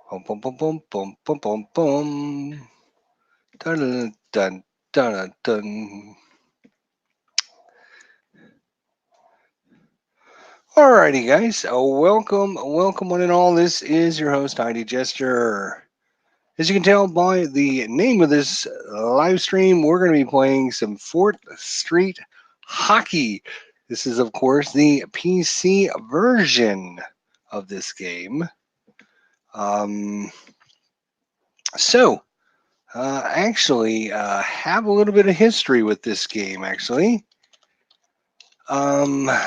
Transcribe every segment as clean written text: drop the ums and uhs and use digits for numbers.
Boom, boom, boom, boom, boom, boom, boom, boom. Dun, dun, dun, dun, dun. Alrighty, guys. Welcome, one and all. This is your host, ID Jester. As you can tell by the name of this live stream, we're going to be playing some 4th Street Hockey. This is, of course, the PC version of this game. Um, so, actually, have a little bit of history with this game, actually. I'm going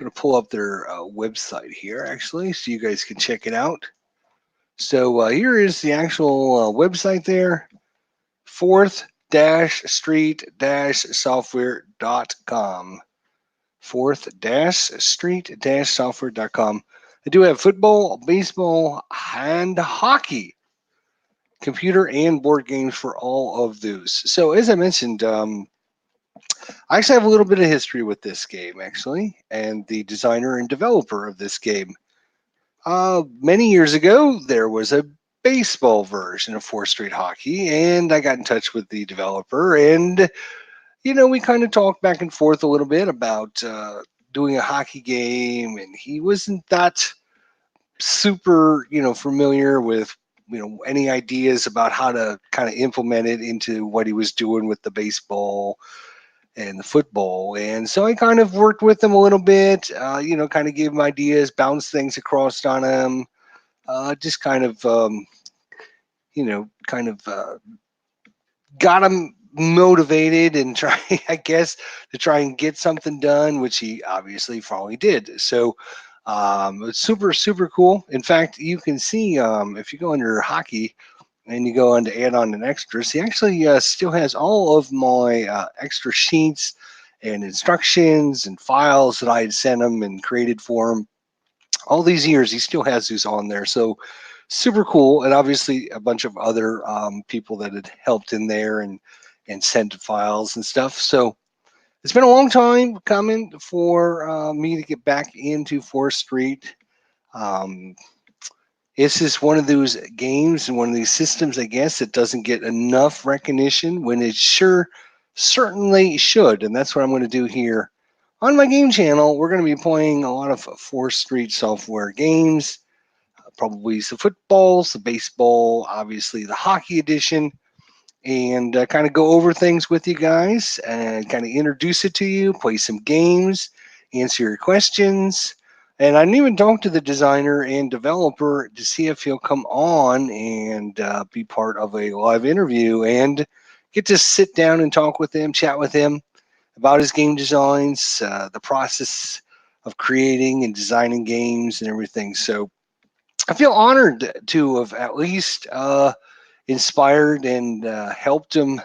to pull up their website here, actually, so you guys can check it out. So here is the actual website there, 4th-street-software.com. 4th-street-software.com. They do have football, baseball, and hockey, computer and board games for all of those. So as I mentioned, I actually have a little bit of history with this game, actually, and the designer and developer of this game. Many years ago, there was a baseball version of 4th Street Hockey, and I got in touch with the developer, and we kind of talked back and forth a little bit about doing a hockey game, and he wasn't that super, familiar with, any ideas about how to kind of implement it into what he was doing with the baseball and the football. And so I kind of worked with him a little bit, kind of gave him ideas, bounced things across on him, just kind of, got him motivated and try, I guess, to try and get something done, which he obviously finally did. So it's super, super cool. In fact, you can see if you go under hockey and you go into add-on and extras, he actually still has all of my extra sheets and instructions and files that I had sent him and created for him. All these years, he still has these on there. So super cool. And obviously a bunch of other people that had helped in there and sent files and stuff. So it's been a long time coming for me to get back into 4th Street. Um, it's just one of those games and one of these systems, I guess, that doesn't get enough recognition when it certainly should. And that's what I'm going to do here on my game channel. We're going to be playing a lot of 4th Street software games, probably the footballs, the baseball, obviously the hockey edition, and kind of go over things with you guys and kind of introduce it to you, play some games, answer your questions. And I didn't even talk to the designer and developer to see if he'll come on and be part of a live interview and get to sit down and talk with him, chat with him about his game designs, the process of creating and designing games and everything. So I feel honored to have at least inspired and helped him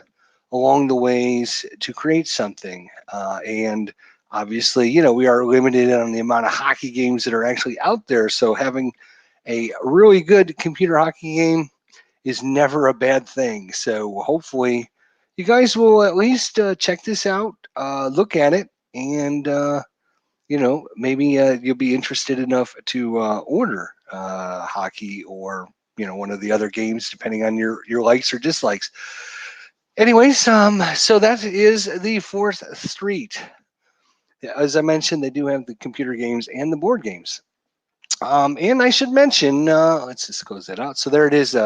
along the ways to create something. And obviously, we are limited on the amount of hockey games that are actually out there. So having a really good computer hockey game is never a bad thing. So hopefully, you guys will at least check this out, look at it, and maybe you'll be interested enough to order hockey or one of the other games, depending on your likes or dislikes. Anyways, so that is the 4th Street. As I mentioned, they do have the computer games and the board games. And I should mention, let's just close that out. So there it is,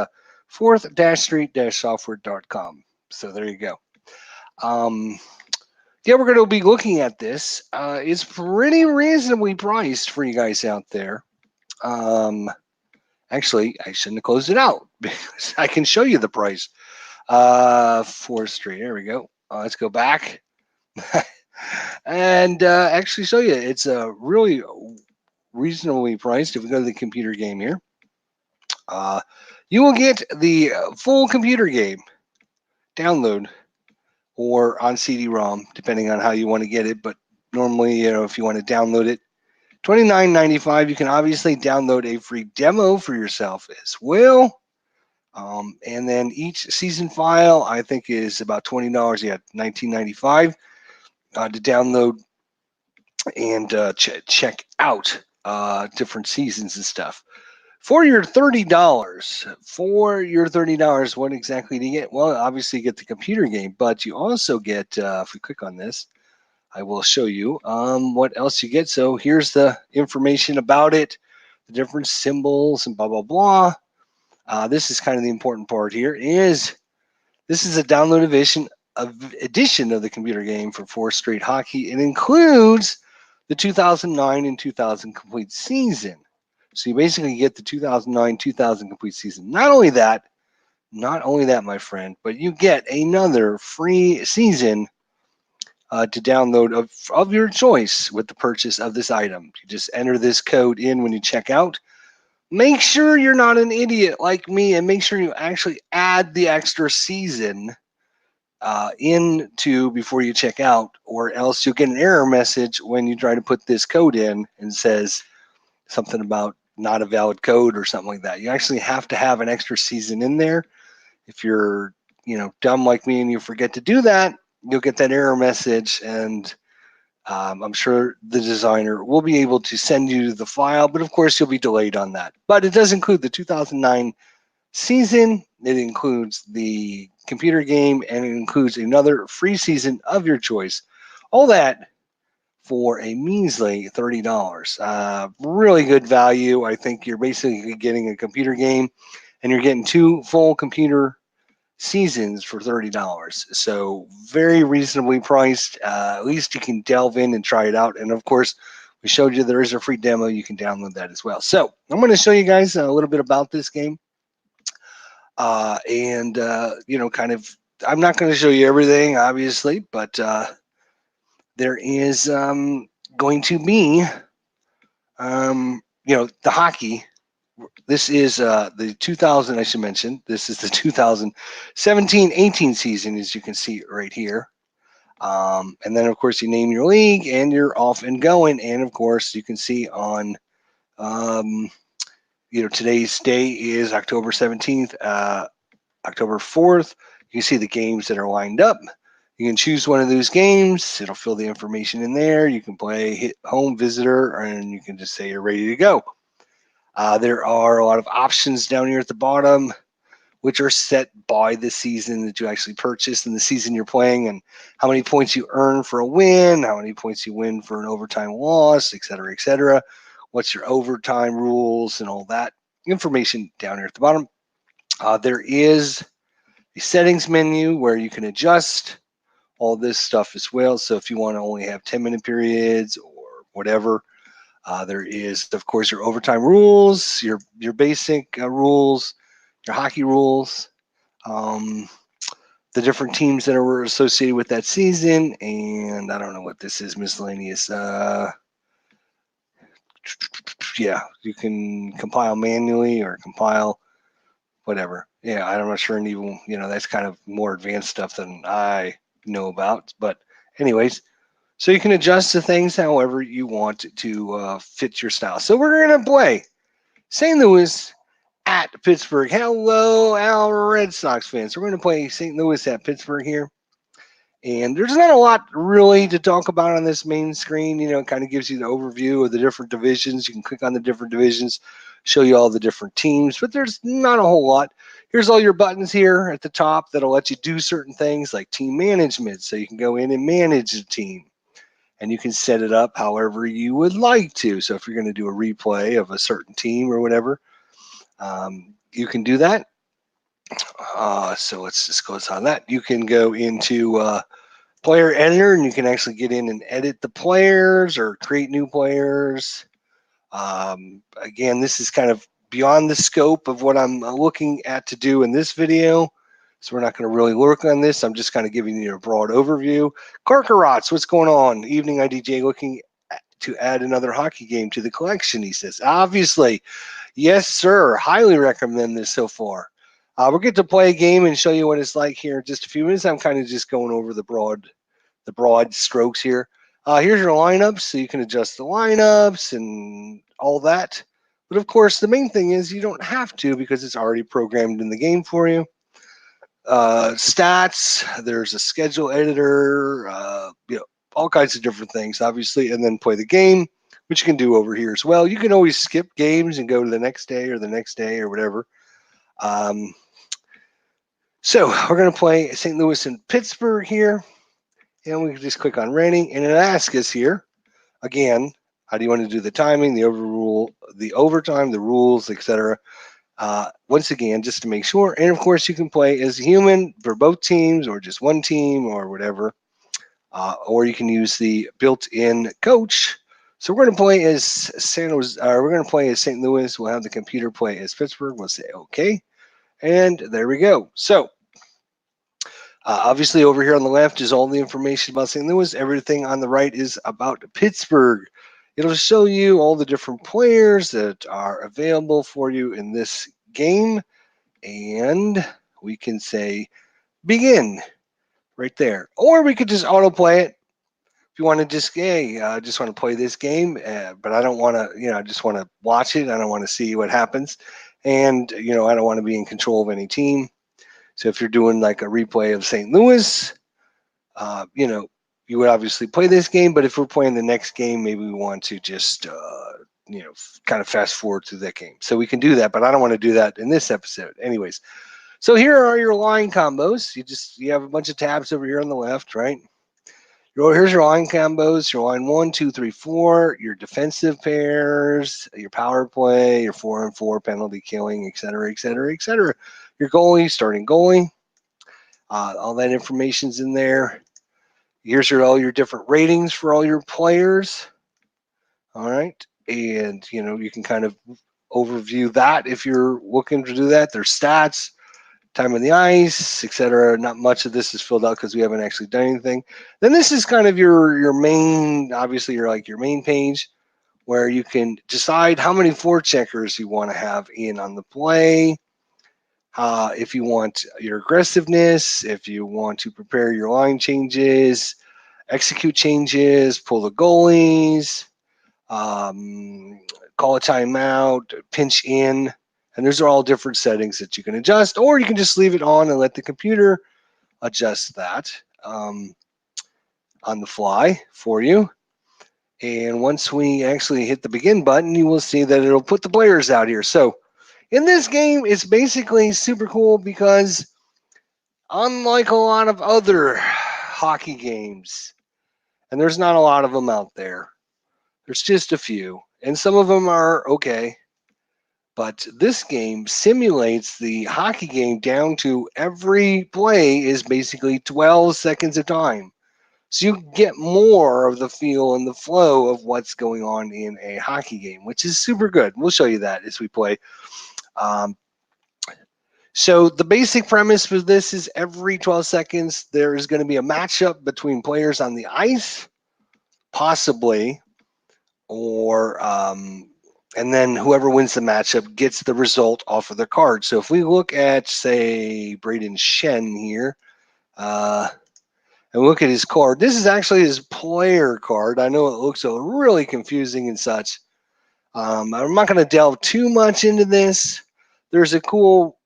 4th-street-software.com. So there you go. Yeah, we're going to be looking at this. It's pretty reasonably priced for you guys out there. Actually, I shouldn't have closed it out because I can show you the price. 4th Street. There we go. Let's go back and actually show you. It's really reasonably priced. If we go to the computer game here, you will get the full computer game download or on CD-ROM, depending on how you want to get it. But normally, you know, if you want to download it, $29.95. You can obviously download a free demo for yourself as well. And then each season file, I think, is about $20. Yeah, $19.95 to download and check out different seasons and stuff. For your $30, what exactly do you get? Well, obviously you get the computer game, but you also get, if we click on this, I will show you what else you get. So here's the information about it, the different symbols and blah, blah, blah. This is kind of the important part here is this is a download edition of the computer game for 4th Street Hockey. It includes the 2009 and 2000 complete season. So you basically get the 2009-2000 complete season. Not only that, my friend, but you get another free season to download of your choice with the purchase of this item. You just enter this code in when you check out. Make sure you're not an idiot like me, and make sure you actually add the extra season into before you check out, or else you'll get an error message when you try to put this code in and says something about not a valid code or something like that. You actually have to have an extra season in there. If you're, you know, dumb like me and you forget to do that, you'll get that error message, and I'm sure the designer will be able to send you the file, but of course you'll be delayed on that. But it does include the 2009 season, it includes the computer game, and it includes another free season of your choice. All that for a measly $30. Really good value. I think you're basically getting a computer game, and you're getting 2 full computer seasons for $30. So very reasonably priced. At least you can delve in and try it out. And of course, we showed you there is a free demo. You can download that as well. So I'm going to show you guys a little bit about this game. You know, kind of, I'm not going to show you everything, obviously, but there is going to be, you know, the hockey. This is the 2000, I should mention, this is the 2017-18 season, as you can see right here. And then, of course, you name your league, and you're off and going. And, of course, you can see on, you know, today's day is October 17th, October 4th. You can see the games that are lined up. You can choose one of those games. It'll fill the information in there. You can play hit home, visitor, and you can just say you're ready to go. There are a lot of options down here at the bottom, which are set by the season that you actually purchased and the season you're playing, and how many points you earn for a win, how many points you win for an overtime loss, et cetera, et cetera. What's your overtime rules and all that information down here at the bottom. There is a settings menu where you can adjust all this stuff as well. So if you want to only have 10-minute periods or whatever, there is, of course, your overtime rules, your basic rules, your hockey rules, the different teams that are associated with that season, and I don't know what this is, miscellaneous. Yeah, you can compile manually or compile whatever. Yeah, I'm not sure, and even, you know, that's kind of more advanced stuff than I know about. But anyways, so you can adjust the things however you want to fit your style. So we're going to play St. Louis at Pittsburgh. Hello, our Red Sox fans. So we're going to play St. Louis at Pittsburgh here. And there's not a lot really to talk about on this main screen. You know, it kind of gives you the overview of the different divisions. You can click on the different divisions, show you all the different teams, but there's not a whole lot. Here's all your buttons here at the top that'll let you do certain things like team management. So you can go in and manage the team, and you can set it up however you would like to. So if you're going to do a replay of a certain team or whatever, you can do that. So let's just go on that. You can go into player editor, and you can actually get in and edit the players or create new players. Again, this is kind of beyond the scope of what I'm looking at to do in this video, so we're not going to really work on this. I'm just kind of giving you a broad overview. Karkarots, what's going on? Evening IDJ, looking to add another hockey game to the collection, he says. Obviously, yes, sir. Highly recommend this so far. We'll get to play a game and show you what it's like here in just a few minutes. I'm kind of just going over the broad strokes here. Here's your lineups, so you can adjust the lineups and all that. But of course, the main thing is you don't have to because it's already programmed in the game for you. Stats, there's a schedule editor, all kinds of different things, obviously, and then play the game, which you can do over here as well. You can always skip games and go to the next day or whatever. So we're going to play St. Louis and Pittsburgh here, and we can just click on Ready, and it asks us here, again, how do you want to do the timing, the overtime, the rules, etc. Once again, just to make sure. And of course, you can play as a human for both teams or just one team or whatever. Or you can use the built-in coach. So we're going to play as St. Louis. We'll have the computer play as Pittsburgh. We'll say OK. And there we go. So obviously over here on the left is all the information about St. Louis. Everything on the right is about Pittsburgh. It'll show you all the different players that are available for you in this game. And we can say begin right there. Or we could just autoplay it. If you want to just, hey, I just want to play this game, but I don't want to, I just want to watch it. I don't want to see what happens. And, I don't want to be in control of any team. So if you're doing like a replay of St. Louis, you would obviously play this game. But if we're playing the next game, maybe we want to just, kind of fast forward through that game. So we can do that, but I don't want to do that in this episode. Anyways, so here are your line combos. You have a bunch of tabs over here on the left, right? Here's your line combos, your line 1, 2, 3, 4, your defensive pairs, your power play, your 4-on-4 penalty killing, etc., etc., etc. Your goalie, starting goalie, all that information's in there. Here's all your different ratings for all your players. All right, and you can kind of overview that if you're looking to do that. Their stats, time on the ice, etc. Not much of this is filled out because we haven't actually done anything. Then this is kind of your main, obviously your main page where you can decide how many forecheckers you want to have in on the play. If you want your aggressiveness, if you want to prepare your line changes, execute changes, pull the goalies, call a timeout, pinch in. And those are all different settings that you can adjust, or you can just leave it on and let the computer adjust that on the fly for you. And once we actually hit the begin button, you will see that it'll put the players out here. So in this game, it's basically super cool because unlike a lot of other hockey games, and there's not a lot of them out there, there's just a few, and some of them are okay. But this game simulates the hockey game down to every play is basically 12 seconds of time. So you get more of the feel and the flow of what's going on in a hockey game, which is super good. We'll show you that as we play. So the basic premise for this is every 12 seconds, there is going to be a matchup between players on the ice, possibly, or and then whoever wins the matchup gets the result off of their card. So if we look at, say, Braden Shen here, and look at his card, this is actually his player card. I know it looks really confusing and such. I'm not going to delve too much into this. There's a cool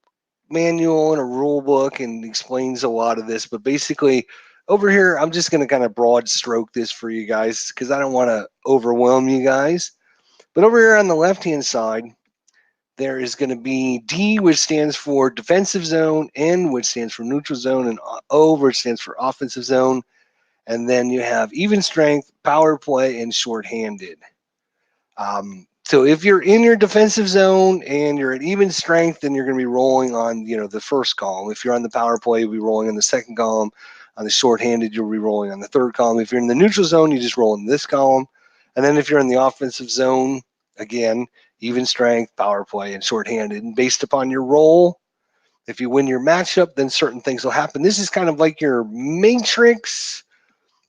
manual and a rule book and explains a lot of this, but basically over here, I'm just going to kind of broad stroke this for you guys because I don't want to overwhelm you guys. But over here on the left-hand side, there is going to be D, which stands for defensive zone, N, which stands for neutral zone, and O, which stands for offensive zone. And then you have even strength, power play, and shorthanded. So if you're in your defensive zone and you're at even strength, then you're going to be rolling on, the first column. If you're on the power play, you'll be rolling in the second column. On the shorthanded, you'll be rolling on the third column. If you're in the neutral zone, you just roll in this column. And then if you're in the offensive zone, again, even strength, power play, and shorthanded. And based upon your role, if you win your matchup, then certain things will happen. This is kind of like your matrix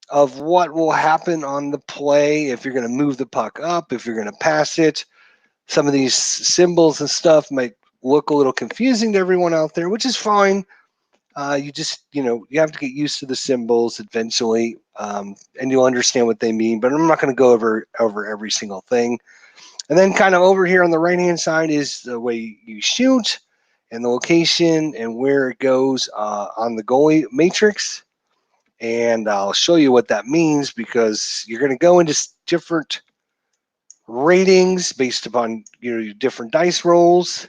of what will happen on the play if you're going to move the puck up, if you're going to pass it. Some of these symbols and stuff might look a little confusing to everyone out there, which is fine. You just, you have to get used to the symbols eventually, and you'll understand what they mean. But I'm not going to go over every single thing. And then kind of over here on the right-hand side is the way you shoot and the location and where it goes on the Goalie Matrix. And I'll show you what that means, because you're going to go into different ratings based upon your different dice rolls.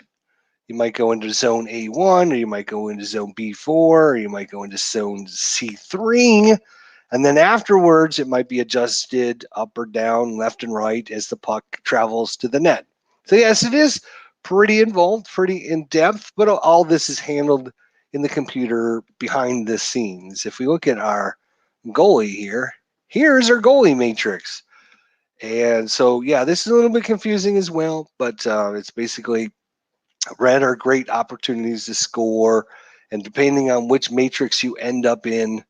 You might go into zone A1, or you might go into zone B4, or you might go into zone C3. And then afterwards, it might be adjusted up or down, left and right as the puck travels to the net. So yes, it is pretty involved, pretty in-depth, but all this is handled in the computer behind the scenes. If we look at our goalie here, here's our goalie matrix. And so, yeah, this is a little bit confusing as well, but it's basically red are great opportunities to score, and depending on which matrix you end up in,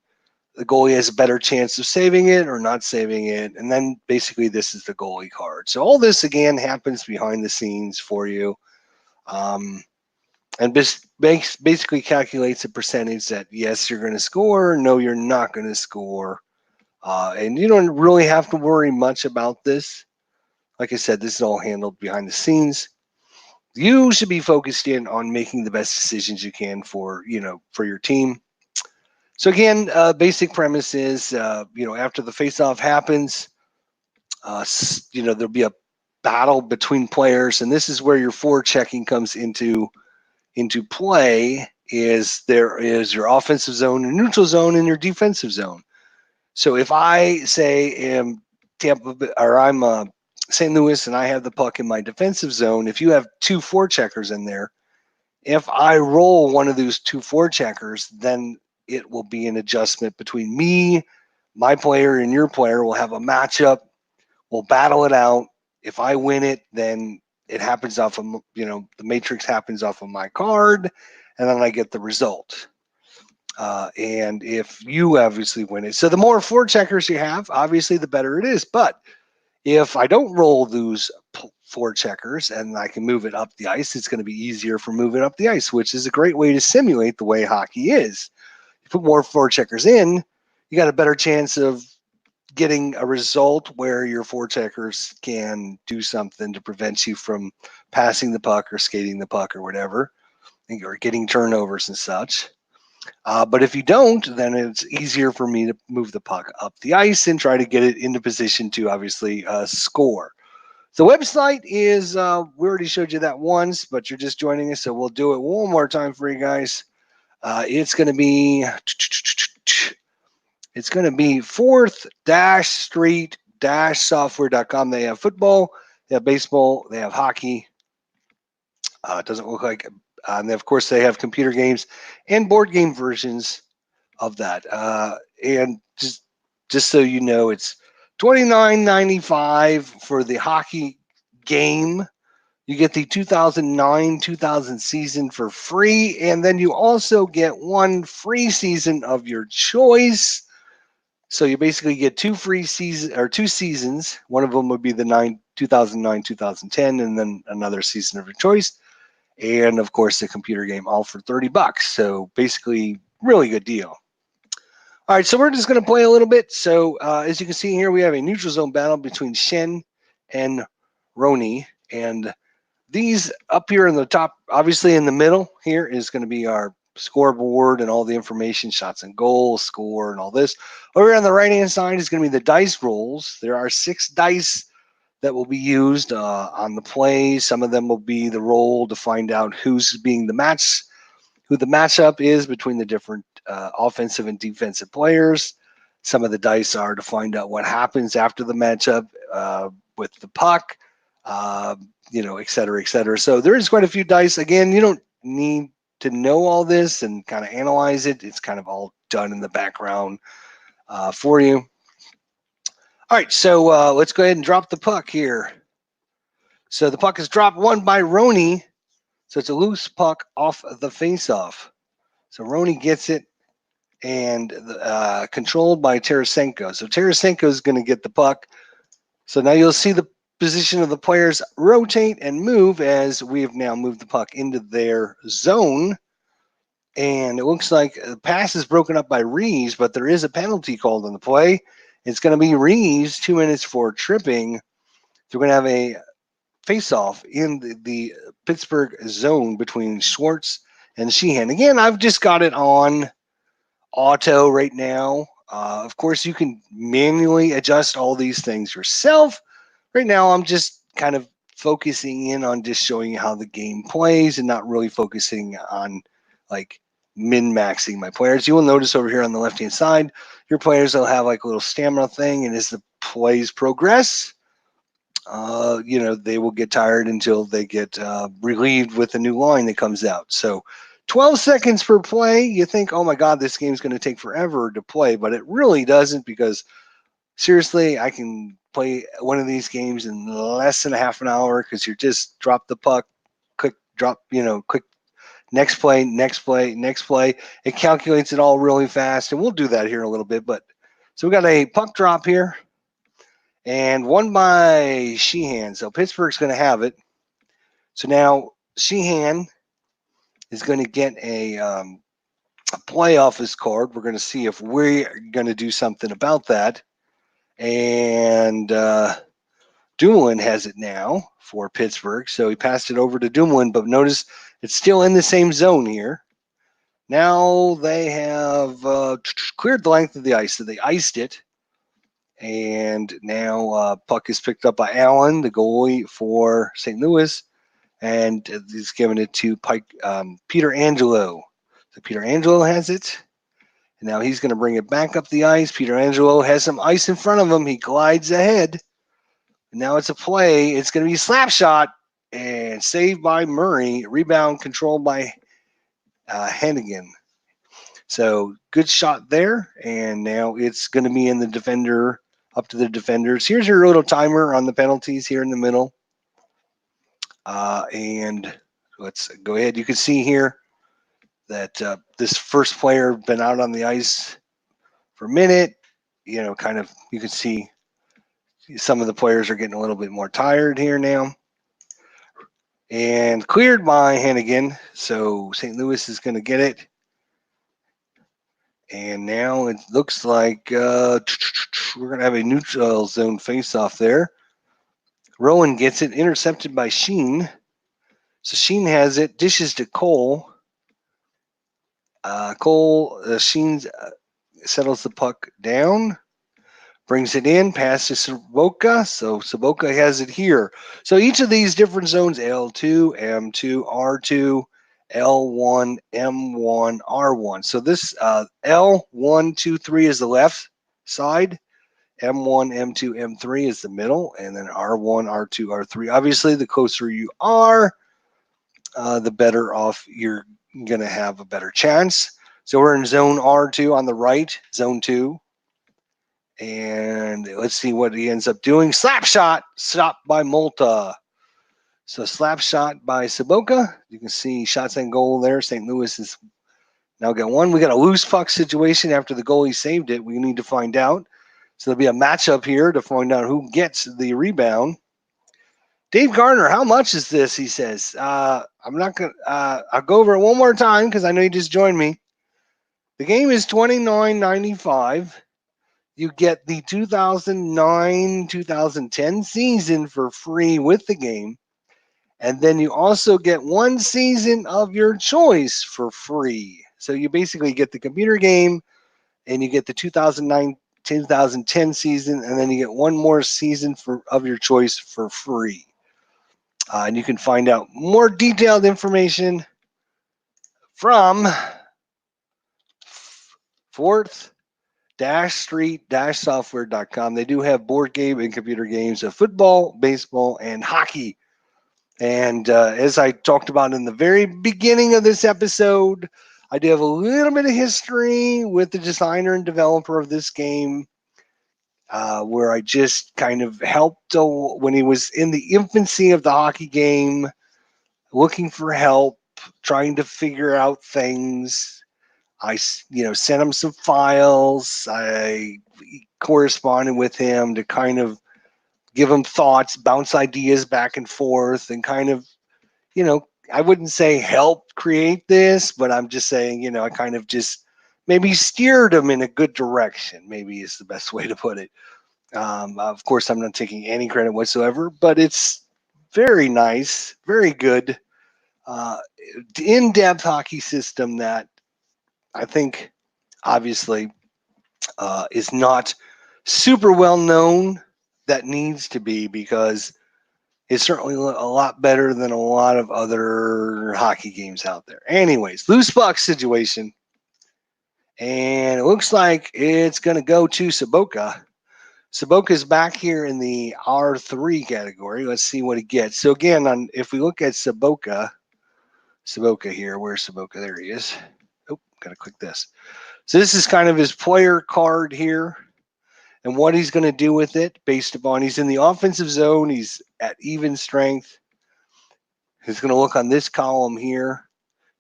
the goalie has a better chance of saving it or not saving it. And then basically this is the goalie card. So all this again happens behind the scenes for you, and basically calculates a percentage that yes, you're going to score, no, you're not going to score. And you don't really have to worry much about this. Like I said, this is all handled behind the scenes. You should be focused in on making the best decisions you can for your team. So again, basic premise is, after the face-off happens, there'll be a battle between players, and this is where your forechecking comes into play. Is there is your offensive zone, your neutral zone, and your defensive zone. So if I say am Tampa, or I'm St. Louis, and I have the puck in my defensive zone, if you have two forecheckers in there, if I roll one of those two forecheckers, then it will be an adjustment between me, my player, and your player. We'll have a matchup. We'll battle it out. If I win it, then it happens off of, the matrix happens off of my card, and then I get the result. And if you obviously win it, so the more forecheckers you have, obviously the better it is. But if I don't roll those forecheckers and I can move it up the ice, it's going to be easier for moving up the ice, which is a great way to simulate the way hockey is. You put more forecheckers in, you got a better chance of getting a result where your forecheckers can do something to prevent you from passing the puck or skating the puck or whatever, or getting turnovers and such. But if you don't, then it's easier for me to move the puck up the ice and try to get it into position to obviously score. The website is, we already showed you that once, but you're just joining us, so we'll do it one more time for you guys. It's going to be 4th-street-software.com. They have football, they have baseball, they have hockey. It doesn't look like, and of course they have computer games and board game versions of that. And just so you know, it's $29.95 for the hockey game. You get the 2009-2000 season for free, and then you also get one free season of your choice. So you basically get two seasons. One of them would be the 2009-2010, and then another season of your choice. And of course, the computer game, all for $30. So basically, really good deal. All right, so we're just going to play a little bit. So as you can see here, we have a neutral zone battle between Shen and Roni. And these up here in the top, obviously in the middle here, is going to be our scoreboard and all the information, shots and goals, score, and all this. Over on the right-hand side is going to be the dice rolls. There are 6 dice that will be used on the play. Some of them will be the roll to find out who the matchup is between the different offensive and defensive players. Some of the dice are to find out what happens after the matchup with the puck, et cetera, et cetera. So there is quite a few dice. Again, you don't need to know all this and kind of analyze it. It's kind of all done in the background for you. All right, so let's go ahead and drop the puck here. So the puck is dropped, won by Roni. So it's a loose puck off the face-off. So Roni gets it, and controlled by Tarasenko. So Tarasenko is going to get the puck. So now you'll see the position of the players rotate and move as we have now moved the puck into their zone. And it looks like the pass is broken up by Reeves, but there is a penalty called on the play. It's going to be Reeves, 2 minutes for tripping. They're going to have a face-off in the Pittsburgh zone between Schwartz and Sheehan. Again, I've just got it on auto right now. Of course, you can manually adjust all these things yourself. Right now, I'm just kind of focusing in on just showing you how the game plays and not really focusing on like min-maxing my players. You will notice over here on the left-hand side, your players will have like a little stamina thing, and as the plays progress, they will get tired until they get relieved with a new line that comes out. So 12 seconds per play, you think, oh my God, this game's going to take forever to play, but it really doesn't, because seriously, I can play one of these games in less than a half an hour, because you just drop the puck, quick drop, quick next play, next play, next play. It calculates it all really fast, and we'll do that here in a little bit. But so we got a puck drop here, and won by Sheehan. So Pittsburgh's going to have it. So now Sheehan is going to get a play off his card. We're going to see if we're going to do something about that. And Dumoulin has it now for Pittsburgh. So he passed it over to Dumoulin, but notice it's still in the same zone here. Now they have cleared the length of the ice. So they iced it. And now puck is picked up by Allen, the goalie for St. Louis. And he's giving it to Peter Angelo. So Peter Angelo has it. And now he's going to bring it back up the ice. Peter Angelo has some ice in front of him. He glides ahead. And now it's a play. It's going to be a slap shot and saved by Murray. Rebound controlled by Hennigan. So good shot there. And now it's going to be in the defender, up to the defenders. Here's your little timer on the penalties here in the middle. And let's go ahead. You can see here that this first player been out on the ice for a minute. You can see some of the players are getting a little bit more tired here now. And cleared by Hennigan. So St. Louis is going to get it. And now it looks like we're going to have a neutral zone face-off there. Rowan gets it, intercepted by Sheen. So Sheen has it, dishes to Cole. Sheen settles the puck down, brings it in, passes to Saboka. So Saboka has it here. So each of these different zones, L2, M2, R2, L1, M1, R1. So this L1, 2, 3 is the left side. M1, M2, M3 is the middle, and then R1, R2, R3. Obviously, the closer you are, the better off you're going to have a better chance. So we're in zone R2 on the right, zone 2. And let's see what he ends up doing. Slap shot, stopped by Multa. So slap shot by Saboka. You can see shots on goal there. St. Louis has now got one. We got a loose puck situation after the goalie saved it. We need to find out. So there'll be a matchup here to find out who gets the rebound. Dave Garner, how much is this? He says. I'm not going to, I'll go over it one more time because I know you just joined me. The game is $29.95. You get the 2009-2010 season for free with the game. And then you also get one season of your choice for free. So you basically get the computer game and you get the 2009-2010 season, and then you get one more season of your choice for free. And you can find out more detailed information from fourth-street-software.com. They do have board game and computer games of football, baseball, and hockey. And as I talked about in the very beginning of this episode, I do have a little bit of history with the designer and developer of this game, where I just kind of helped when he was in the infancy of the hockey game, looking for help, trying to figure out things. I sent him some files. I corresponded with him to kind of give them thoughts, bounce ideas back and forth, and kind of, I wouldn't say help create this, but I'm just saying, I kind of just maybe steered them in a good direction, maybe is the best way to put it. Of course, I'm not taking any credit whatsoever, but it's very nice, very good, in-depth hockey system that I think obviously is not super well known. That needs to be, because it's certainly a lot better than a lot of other hockey games out there. Anyways, loose puck situation. And it looks like it's going to go to Saboka. Saboka's back here in the R3 category. Let's see what he gets. So again, if we look at Saboka here, where's Saboka? There he is. Oh, got to click this. So this is kind of his player card here, and what he's going to do with it based upon he's in the offensive zone. He's at even strength. He's going to look on this column here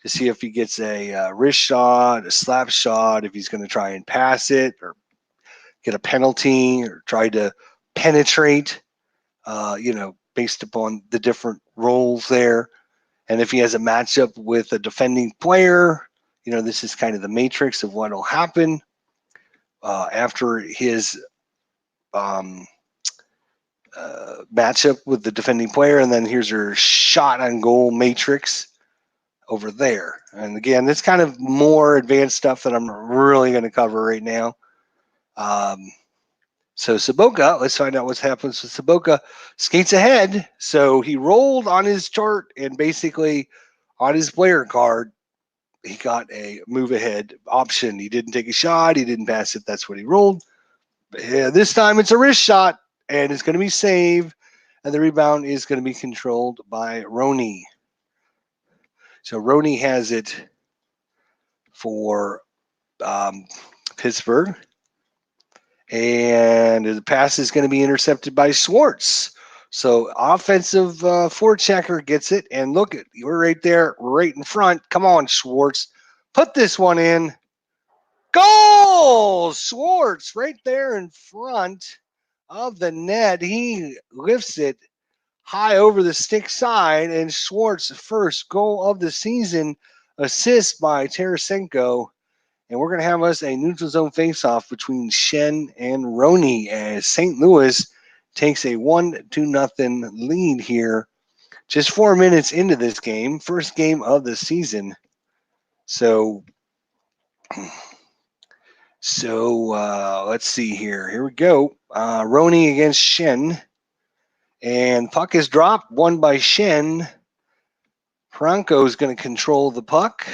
to see if he gets a wrist shot, a slap shot, if he's going to try and pass it or get a penalty or try to penetrate, based upon the different roles there. And if he has a matchup with a defending player, this is kind of the matrix of what will happen after his matchup with the defending player. And then here's your shot on goal matrix over there. And again, it's kind of more advanced stuff that I'm really going to cover right now. So Saboka, let's find out what happens with Saboka. Skates ahead. So he rolled on his chart, and basically on his player card, he got a move ahead option. He didn't take a shot. He didn't pass it. That's what he rolled. But this time it's a wrist shot, and it's going to be saved, and the rebound is going to be controlled by Roney. So Roney has it for Pittsburgh. And the pass is going to be intercepted by Schwartz. So offensive forechecker gets it. And look, we're right there, right in front. Come on, Schwartz. Put this one in. Goal! Schwartz right there in front of the net. He lifts it high over the stick side. And Schwartz, first goal of the season, assist by Tarasenko. And we're going to have us a neutral zone faceoff between Shen and Roney as St. Louis takes a 1-0 lead here. Just 4 minutes into this game, first game of the season. So let's see here. Here we go. Roney against Shen. And puck is dropped, won by Shen. Franco is going to control the puck.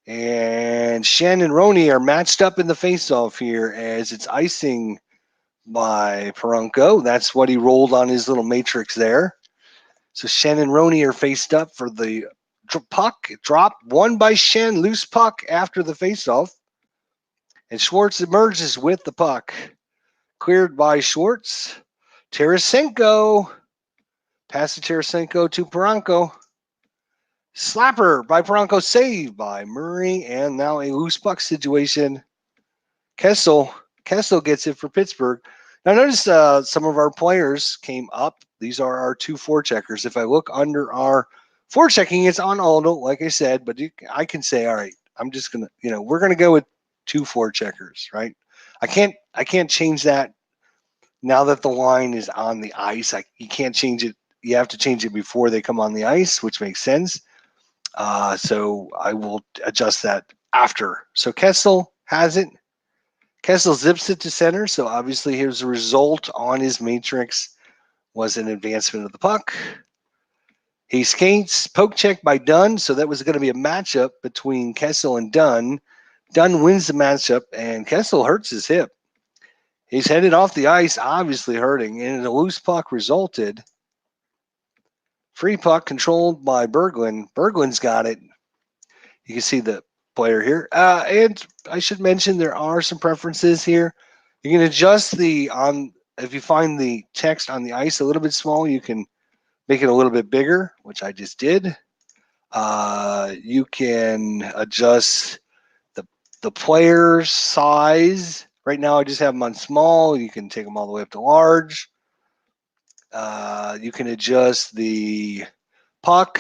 And Shen and Roney are matched up in the faceoff here as it's icing by Paranko. That's what he rolled on his little matrix there. So Shen and Roney are faced up for the puck. Drop, won by Shen, loose puck after the faceoff. And Schwartz emerges with the puck. Cleared by Schwartz. Tarasenko. Pass to Tarasenko to Paranko. Slapper by Paranko, saved by Murray, and now a loose puck situation. Kessel gets it for Pittsburgh. Now notice some of our players came up. These are our 2 forecheckers. If I look under our forechecking, it's on Aldo, like I said, but I can say, all right, I'm just gonna, we're gonna go with 2 forecheckers, right? I can't change that now that the line is on the ice. You can't change it. You have to change it before they come on the ice, which makes sense. So I will adjust that after. So Kessel has it. Kessel zips it to center. So obviously here's the result on his matrix was an advancement of the puck. He skates, poke check by Dunn. So that was going to be a matchup between Kessel and Dunn. Dunn wins the matchup, and Kessel hurts his hip. He's headed off the ice, obviously hurting, and a loose puck resulted. Free puck controlled by Berglund. Berglund's got it. You can see the player here. And I should mention there are some preferences here. You can adjust if you find the text on the ice a little bit small, you can make it a little bit bigger, which I just did. You can adjust the player's size. Right now I just have them on small. You can take them all the way up to large. You can adjust the puck,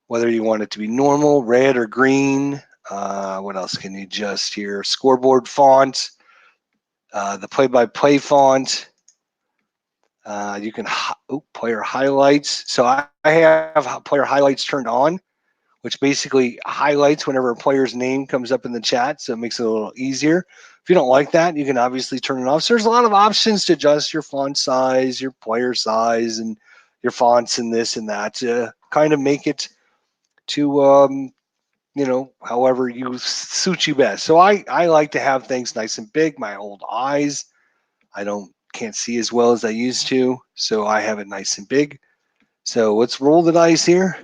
whether you want it to be normal, red, or green. What else can you adjust here? Scoreboard font, the play-by-play font. You can player highlights. So I have player highlights turned on, which basically highlights whenever a player's name comes up in the chat, so it makes it a little easier. If you don't like that, you can obviously turn it off. So there's a lot of options to adjust your font size, your player size, and your fonts and this and that to kind of make it to however you suit you best. So I like to have things nice and big. My old eyes, can't see as well as I used to, so I have it nice and big. So let's roll the dice here,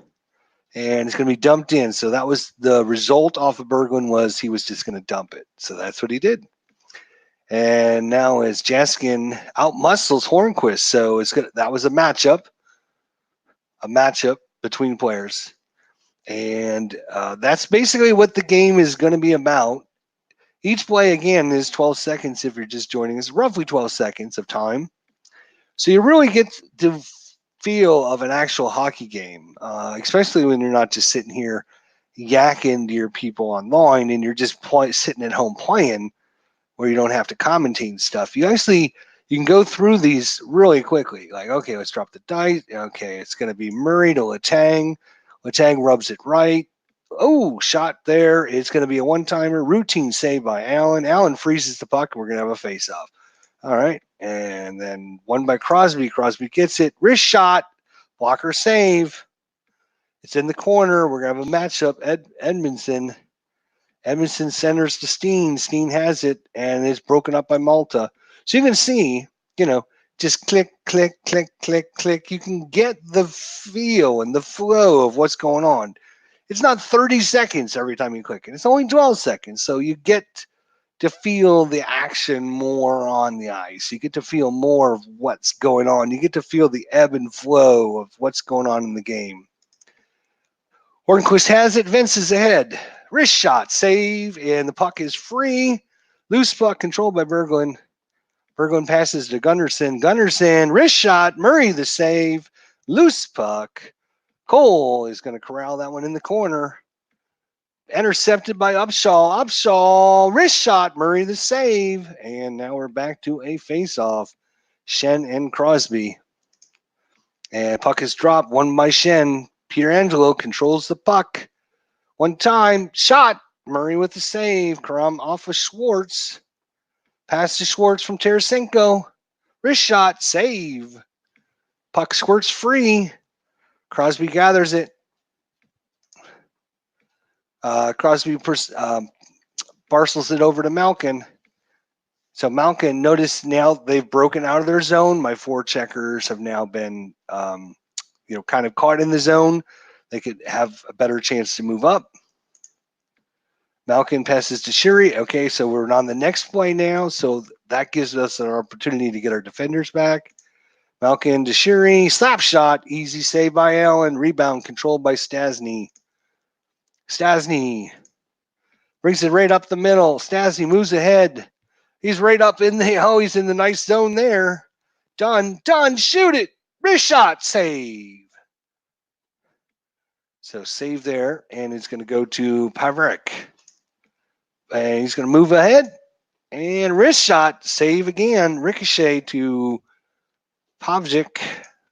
and it's going to be dumped in. So that was the result off of Berglund, was he was just going to dump it. So that's what he did. And now as Jaskin outmuscles Hornquist, so that was a matchup between players. And that's basically what the game is going to be about. Each play, again, is 12 seconds if you're just joining us, roughly 12 seconds of time. So you really get the feel of an actual hockey game, especially when you're not just sitting here yakking to your people online and you're just sitting at home playing, where you don't have to commentate and stuff. You can go through these really quickly. Like, okay, let's drop the dice. Okay, it's going to be Murray to Letang. Letang rubs it right. Oh, shot there. It's going to be a one-timer. Routine save by Allen. Allen freezes the puck, and we're going to have a face-off. All right. And then one by Crosby. Crosby gets it. Wrist shot. Blocker save. It's in the corner. We're going to have a matchup. Edmondson. Edmondson centers to Steen. Steen has it, and it's broken up by Malta. So you can see, just click, click, click, click, click. You can get the feel and the flow of what's going on. It's not 30 seconds every time you click it. It's only 12 seconds. So you get to feel the action more on the ice. You get to feel more of what's going on. You get to feel the ebb and flow of what's going on in the game. Hornquist has it. Vince is ahead. Wrist shot, save, and the puck is free. Loose puck controlled by Berglund. Berglund passes to Gunnarsson. Gunnarsson, wrist shot. Murray the save. Loose puck. Cole is going to corral that one in the corner. Intercepted by Upshaw. Upshaw, wrist shot. Murray the save. And now we're back to a face-off. Schenn and Crosby. And puck is dropped. One by Schenn. Pietrangelo controls the puck. One time, shot. Murray with the save. Karam off of Schwartz. Pass to Schwartz from Tarasenko. Wrist shot, save. Puck squirts free. Crosby gathers it. Crosby parcels it over to Malkin. So Malkin, notice now they've broken out of their zone. My four checkers have now been, kind of caught in the zone. They could have a better chance to move up. Malkin passes to Shiri. Okay, so we're on the next play now. So that gives us an opportunity to get our defenders back. Malkin to Shiri. Slap shot. Easy save by Allen. Rebound controlled by Stasny. Stasny brings it right up the middle. Stasny moves ahead. He's right up in he's in the nice zone there. Done. Shoot it. Wrist shot. Save. So save there, and it's going to go to Pavrek. And he's going to move ahead. And wrist shot. Save again. Ricochet to Pavjic.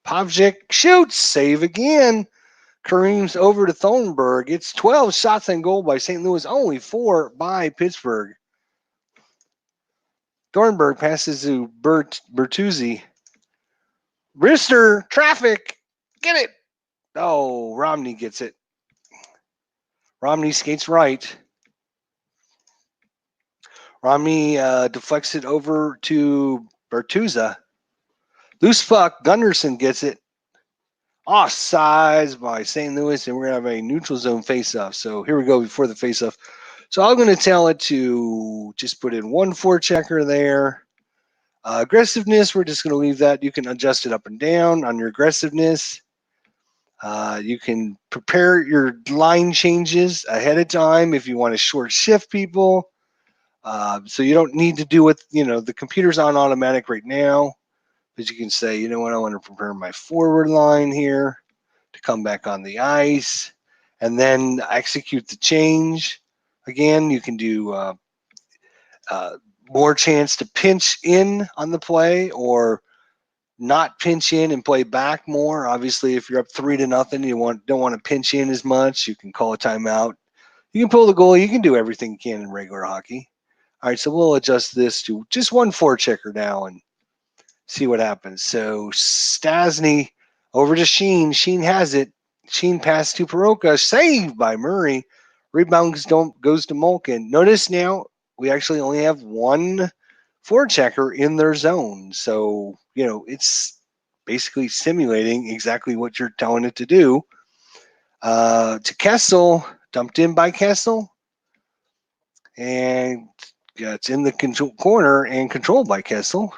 Pavjic shoots. Save again. Kareem's over to Thornburg. It's 12 shots on goal by St. Louis. Only 4 by Pittsburgh. Thornburg passes to Bertuzzi. Wrister. Traffic. Get it. Oh, Romney gets it. Romney skates right. Romney deflects it over to Bertuzza. Loose puck. Gunnarsson gets it. Offsides by St. Louis, and we're going to have a neutral zone face-off. So here we go before the face-off. So I'm going to tell it to just put in one forechecker there. Aggressiveness, we're just going to leave that. You can adjust it up and down on your aggressiveness. You can prepare your line changes ahead of time if you want to short shift people. So you don't need to do it, the computer's on automatic right now. But you can say, you know what, I want to prepare my forward line here to come back on the ice and then execute the change. Again, you can do more chance to pinch in on the play or not pinch in and play back more. Obviously, if you're up 3-0, you don't want to pinch in as much. You can call a timeout. You can pull the goalie. You can do everything you can in regular hockey. All right, so we'll adjust this to just one forechecker now and see what happens. So Stasny over to Sheen. Sheen has it. Sheen pass to Paroka. Saved by Murray. Rebound goes to Malkin. Notice now we actually only have one forechecker in their zone. So, it's basically simulating exactly what you're telling it to do. To Kessel, dumped in by Kessel. And it's in the corner and controlled by Kessel.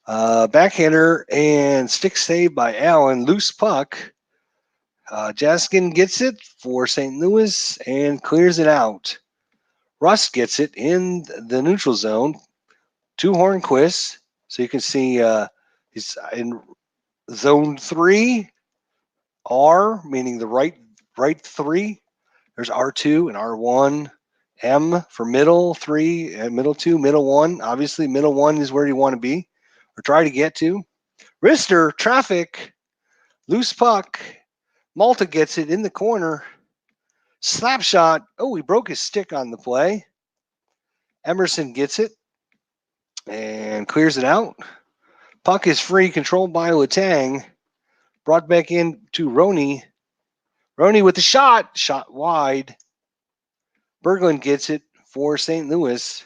Backhander and stick save by Allen. Loose puck. Jaskin gets it for St. Louis and clears it out. Rust gets it in the neutral zone to Hornquist. So you can see he's in zone 3, R, meaning the right 3. There's R2 and R1. M for middle 3 and middle 2, middle 1. Obviously, middle 1 is where you want to be or try to get to. Rister, traffic, loose puck. Malta gets it in the corner. Slap shot. Oh, he broke his stick on the play. Emerson gets it and clears it out. Puck is free, controlled by Letang. Brought back in to Roney. Roney with the shot. Shot wide. Berglund gets it for St. Louis.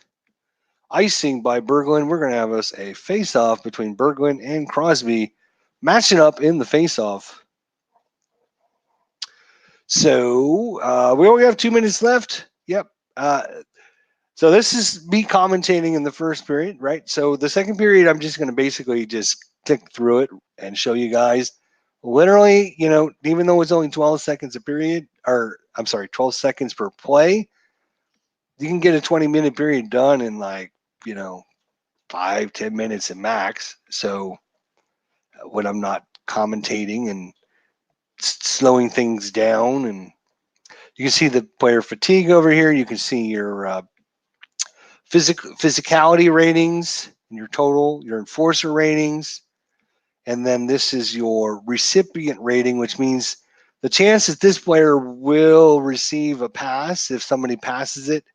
Icing by Berglund. We're going to have us a face-off between Berglund and Crosby. Matching up in the face-off. So we only have 2 minutes left. Yep. So this is me commentating in the first period, right? So the second period, I'm just going to basically just click through it and show you guys. Literally, even though it's only 12 seconds a period, 12 seconds per play, you can get a 20-minute period done in 5-10 minutes at max. So when I'm not commentating and slowing things down, and you can see the player fatigue over here. You can see your physicality ratings, your total, your enforcer ratings, and then this is your recipient rating, which means the chance that this player will receive a pass if somebody passes it.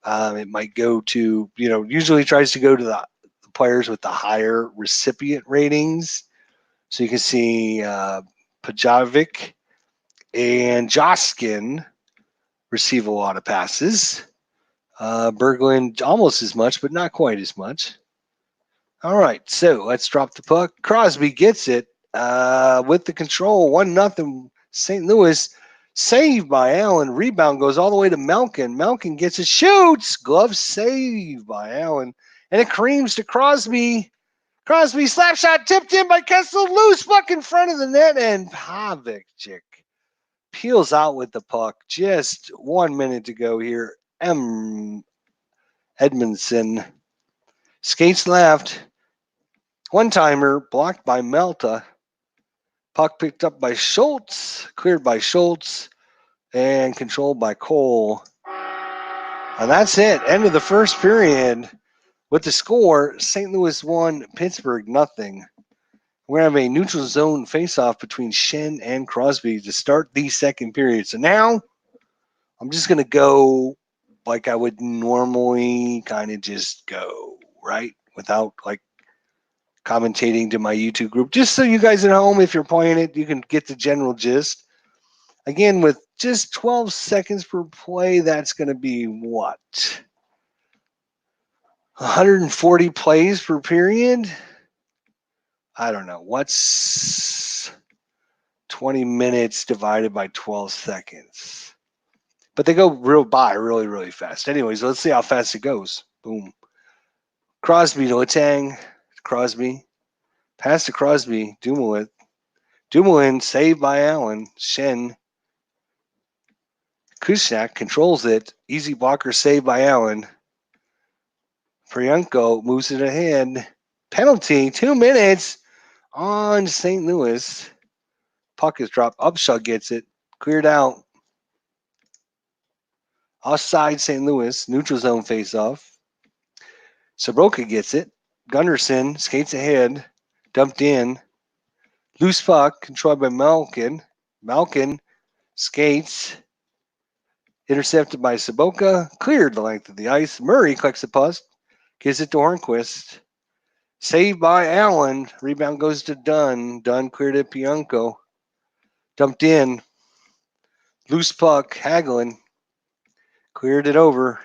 It might go to, usually tries to go to the players with the higher recipient ratings. So you can see Pajovic and Joskin receive a lot of passes. Berglund almost as much, but not quite as much. All right, so let's drop the puck. Crosby gets it with the control. 1-0 St. Louis. Saved by Allen. Rebound goes all the way to Malkin. Malkin gets it, shoots. Glove save by Allen. And it creams to Crosby. Crosby slap shot tipped in by Kessel. Loose puck in front of the net. And Pavic peels out with the puck. Just 1 minute to go here. Edmondson skates left. One-timer blocked by Malta. Puck picked up by Schultz, cleared by Schultz, and controlled by Cole. And that's it. End of the first period. With the score, St. Louis 1, Pittsburgh 0. We're going to have a neutral zone face-off between Shen and Crosby to start the second period. So now I'm just going to go like I would normally kind of just go, right? Without commentating to my YouTube group, just so you guys at home, if you're playing it, you can get the general gist. Again, with just 12 seconds per play, that's going to be what? 140 plays per period? I don't know. What's 20 minutes divided by 12 seconds? But they go really, really fast. Anyways, let's see how fast it goes. Boom. Crosby to Letang. Crosby. Pass to Crosby. Dumoulin, saved by Allen. Shen. Kushak controls it. Easy blocker saved by Allen. Priyanko moves it ahead. Penalty, 2 minutes on St. Louis. Puck is dropped. Upshaw gets it. Cleared out. Offside St. Louis. Neutral zone face-off. Soroka gets it. Gunnarsson skates ahead. Dumped in. Loose puck controlled by Malkin. Malkin skates. Intercepted by Soroka. Cleared the length of the ice. Murray collects the puck. Gives it to Hornquist. Saved by Allen. Rebound goes to Dunn. Dunn cleared it Pianco. Dumped in. Loose puck. Hagelin. Cleared it over.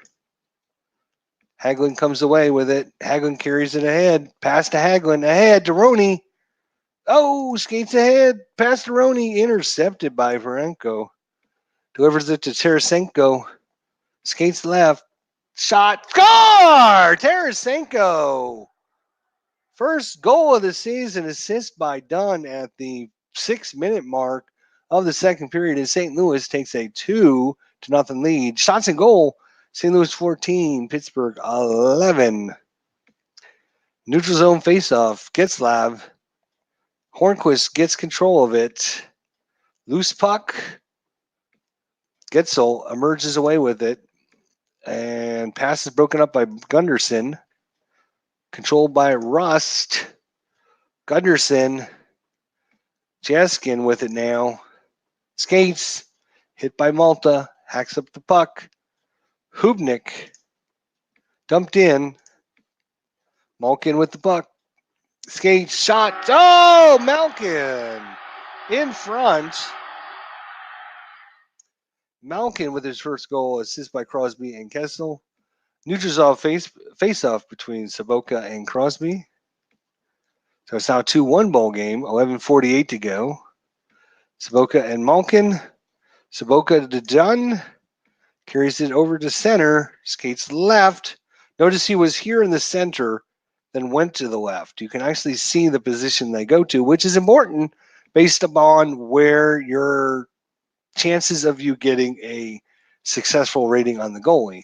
Hagelin comes away with it. Hagelin carries it ahead. Pass to Hagelin. Ahead to Roney. Oh, skates ahead. Pass to Roney. Intercepted by Varenko. Delivers it to Tarasenko. Skates left. Shot. Score! Tarasenko. First goal of the season. Assist by Dunn at the 6-minute mark of the second period as St. Louis takes a 2-0 lead. Shots and goal. St. Louis 14, Pittsburgh 11. Neutral zone faceoff. Getzlav. Hornquist gets control of it. Loose puck. Getzel emerges away with it. And pass is broken up by Gunnarsson. Controlled by Rust. Gunnarsson. Jaskin with it now. Skates. Hit by Malta. Hacks up the puck. Hubnik. Dumped in. Malkin with the puck. Skates. Shot. Oh, Malkin in front. Malkin with his first goal, assist by Crosby and Kessel. Neutral face-off between Soroka and Crosby. So it's now a 2-1 ball game. 11:48 to go. Soroka and Malkin. Soroka to Dunn. Carries it over to center. Skates left. Notice he was here in the center, then went to the left. You can actually see the position they go to, which is important based upon where your chances of you getting a successful rating on the goalie.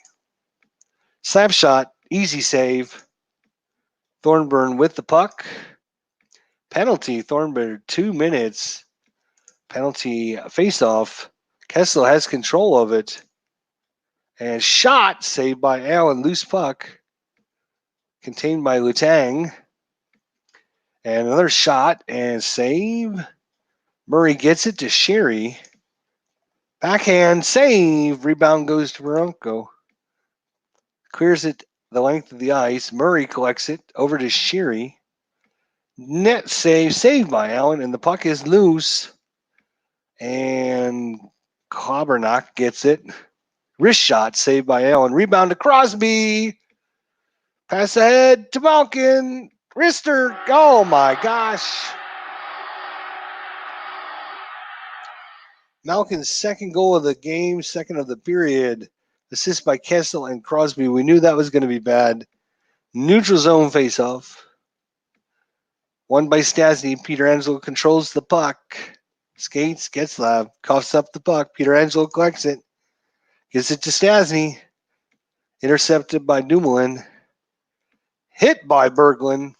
Slap shot, easy save. Thornburn with the puck. Penalty, Thornburn, 2 minutes. Penalty face-off. Kessel has control of it. And shot, saved by Allen. Loose puck. Contained by Letang. And another shot and save. Murray gets it to Sherry. Backhand save. Rebound goes to Baronco. Clears it the length of the ice. Murray collects it over to Sherry. Net save. Saved by Allen. And the puck is loose. And Klobernock gets it. Wrist shot saved by Allen. Rebound to Crosby. Pass ahead to Malkin. Wrister. Oh my gosh. Malkin's second goal of the game, second of the period. Assist by Kessel and Crosby. We knew that was going to be bad. Neutral zone faceoff. Won by Stastny. Pietrangelo controls the puck. Skates, Getzlav, coughs up the puck. Pietrangelo collects it. Gives it to Stastny. Intercepted by Dumoulin. Hit by Berglund.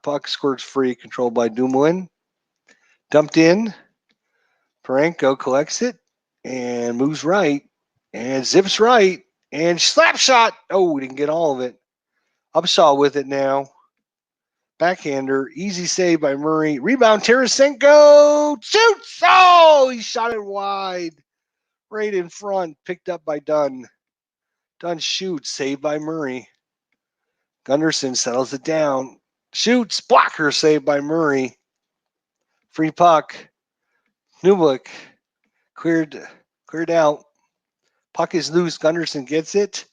Puck squirts free, controlled by Dumoulin. Dumped in. Parenko collects it and moves right and zips right and slap shot. Oh, didn't get all of it. Upshaw with it now. Backhander. Easy save by Murray. Rebound, Tarasenko. Shoots. Oh, he shot it wide. Right in front. Picked up by Dunn. Dunn shoots. Saved by Murray. Gunnarsson settles it down. Shoots. Blocker saved by Murray. Free puck. Nublik cleared out. Puck is loose. Gunnarsson gets it.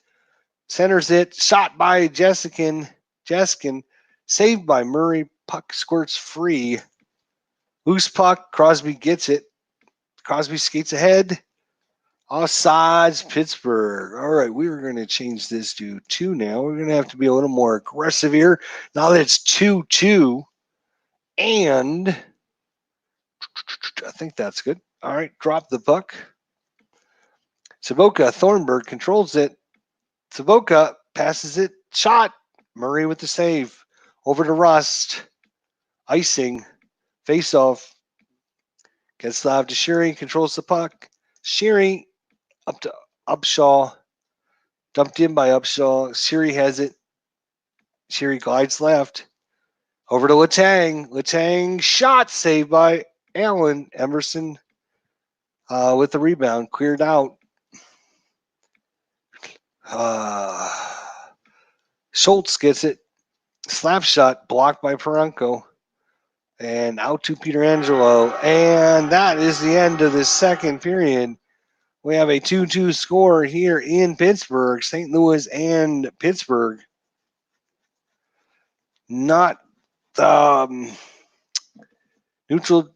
Centers it. Shot by Jaskin. Saved by Murray. Puck squirts free. Loose puck. Crosby gets it. Crosby skates ahead. Offsides, Pittsburgh. All right, we are going to change this to 2 now. We're going to have to be a little more aggressive here. Now that it's 2-2. And I think that's good. All right, drop the puck. Soroka, Thornburg controls it. Soroka passes it. Shot. Murray with the save. over to Rust. Icing. Face off. Gets live to Sherry. Controls the puck. Sherry up to Upshaw. Dumped in by Upshaw. Sherry has it. Sherry glides left. Over to Letang. Letang shot saved by Allen. Emerson with the rebound. Cleared out. Schultz gets it. Slap shot blocked by Parenko. And out to Pietrangelo. And that is the end of the second period. We have a 2-2 score here in Pittsburgh. St. Louis and Pittsburgh. Not neutral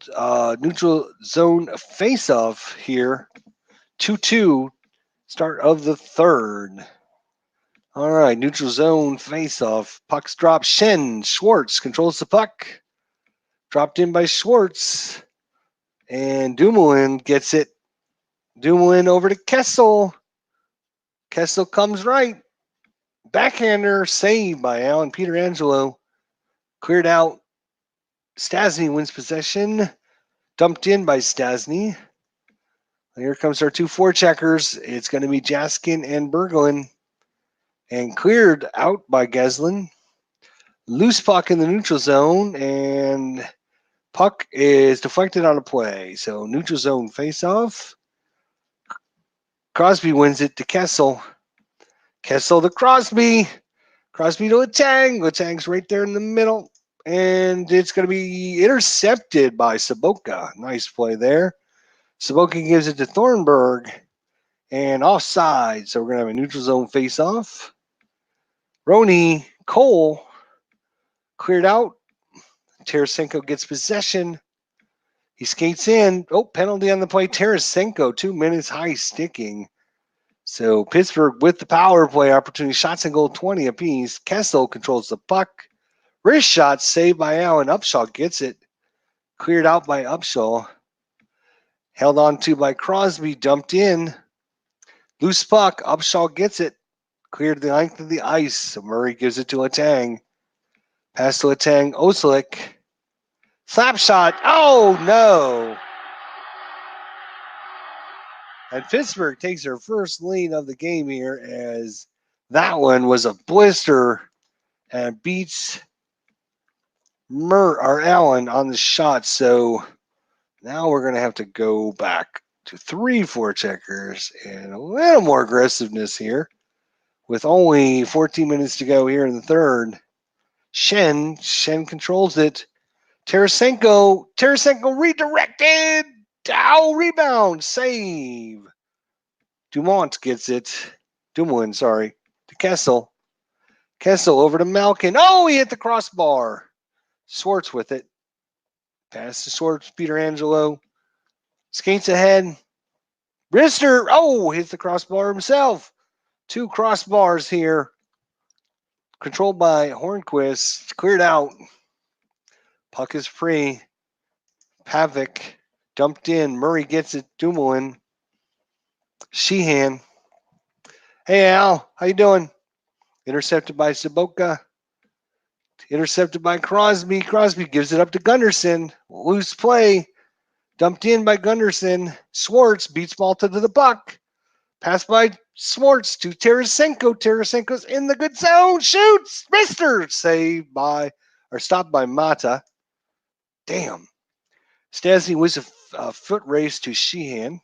zone face-off here. 2-2. Start of the third. All right, neutral zone face-off. Pucks drop. Schwartz controls the puck. Dropped in by Schwartz. And Dumoulin gets it. Dumoulin over to Kessel. Kessel comes right. Backhander saved by Alan Pietrangelo. Cleared out. Stasny wins possession. Dumped in by Stasny. Here comes our 2 forecheckers. It's going to be Jaskin and Berglund. And cleared out by Geslin. Loose puck in the neutral zone. And puck is deflected on a play. So neutral zone face-off. Crosby wins it to Kessel. Kessel to Crosby. Crosby to Letang. Letang's right there in the middle. And it's going to be intercepted by Saboka. Nice play there. Saboka gives it to Thornburg. And offside. So we're going to have a neutral zone face-off. Roney, Cole, cleared out. Tarasenko gets possession. He skates in. Oh, penalty on the play. Tarasenko, 2 minutes high sticking. So Pittsburgh with the power play opportunity. Shots and goal 20 apiece. Kessel controls the puck. Wrist shot saved by Allen. Upshaw gets it. Cleared out by Upshaw. Held on to by Crosby. Dumped in. Loose puck. Upshaw gets it. Cleared the length of the ice. So Murray gives it to Letang. Pass to Letang. Oslik. Slap shot. Oh, no. And Pittsburgh takes their first lead of the game here as that one was a blister and beats Allen on the shot. So now we're going to have to go back to 3 forecheckers and a little more aggressiveness here with only 14 minutes to go here in the third. Shen controls it. Tarasenko redirected. Rebound, save. Dumont gets it. Dumoulin, sorry. To Kessel. Kessel over to Malkin. Oh, he hit the crossbar. Schwartz with it. Pass to Schwartz. Pietrangelo. Skates ahead. Rister. Oh, hits the crossbar himself. 2 crossbars here. Controlled by Hornquist. Cleared out. Puck is free. Pavic. Dumped in. Murray gets it. Dumoulin. Sheehan. Hey, Al. How you doing? Intercepted by Saboka. Intercepted by Crosby. Crosby gives it up to Gunderson. Loose play. Dumped in by Gunderson. Schwartz beats Malta to the puck. Pass by Schwartz to Tarasenko. Tarasenko's in the good zone. Shoots. Mister. Stopped by Mata. Damn. Stasny was a foot race to Sheehan.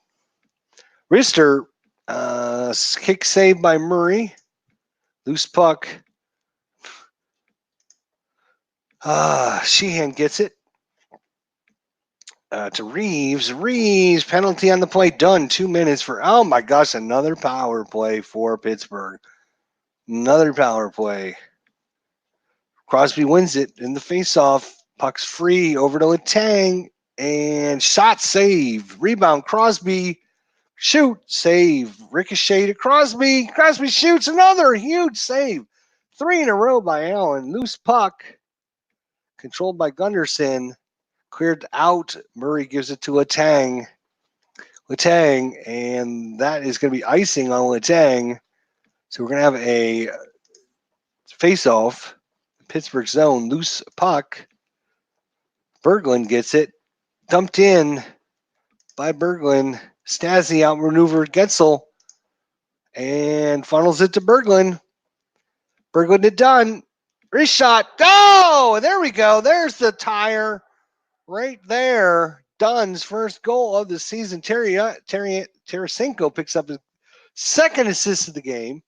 Rister, kick saved by Murray. Loose puck. Sheehan gets it. To Reeves. Reeves, penalty on the play. Done. 2 minutes for, oh my gosh, another power play for Pittsburgh. Another power play. Crosby wins it in the faceoff. Puck's free over to Letang. And shot save. Rebound. Crosby. Shoot. Save. Ricochet to Crosby. Crosby shoots another huge save. 3 in a row by Allen. Loose puck. Controlled by Gunderson. Cleared out. Murray gives it to Letang. And that is going to be icing on Letang. So we're going to have a face-off. Pittsburgh zone. Loose puck. Berglund gets it. Dumped in by Berglund. Stasi outmaneuvered Getzel and funnels it to Berglund. Berglund it done. Wrist shot. Oh, there we go. There's the tire right there. Dunn's first goal of the season. Tarasenko picks up his second assist of the game.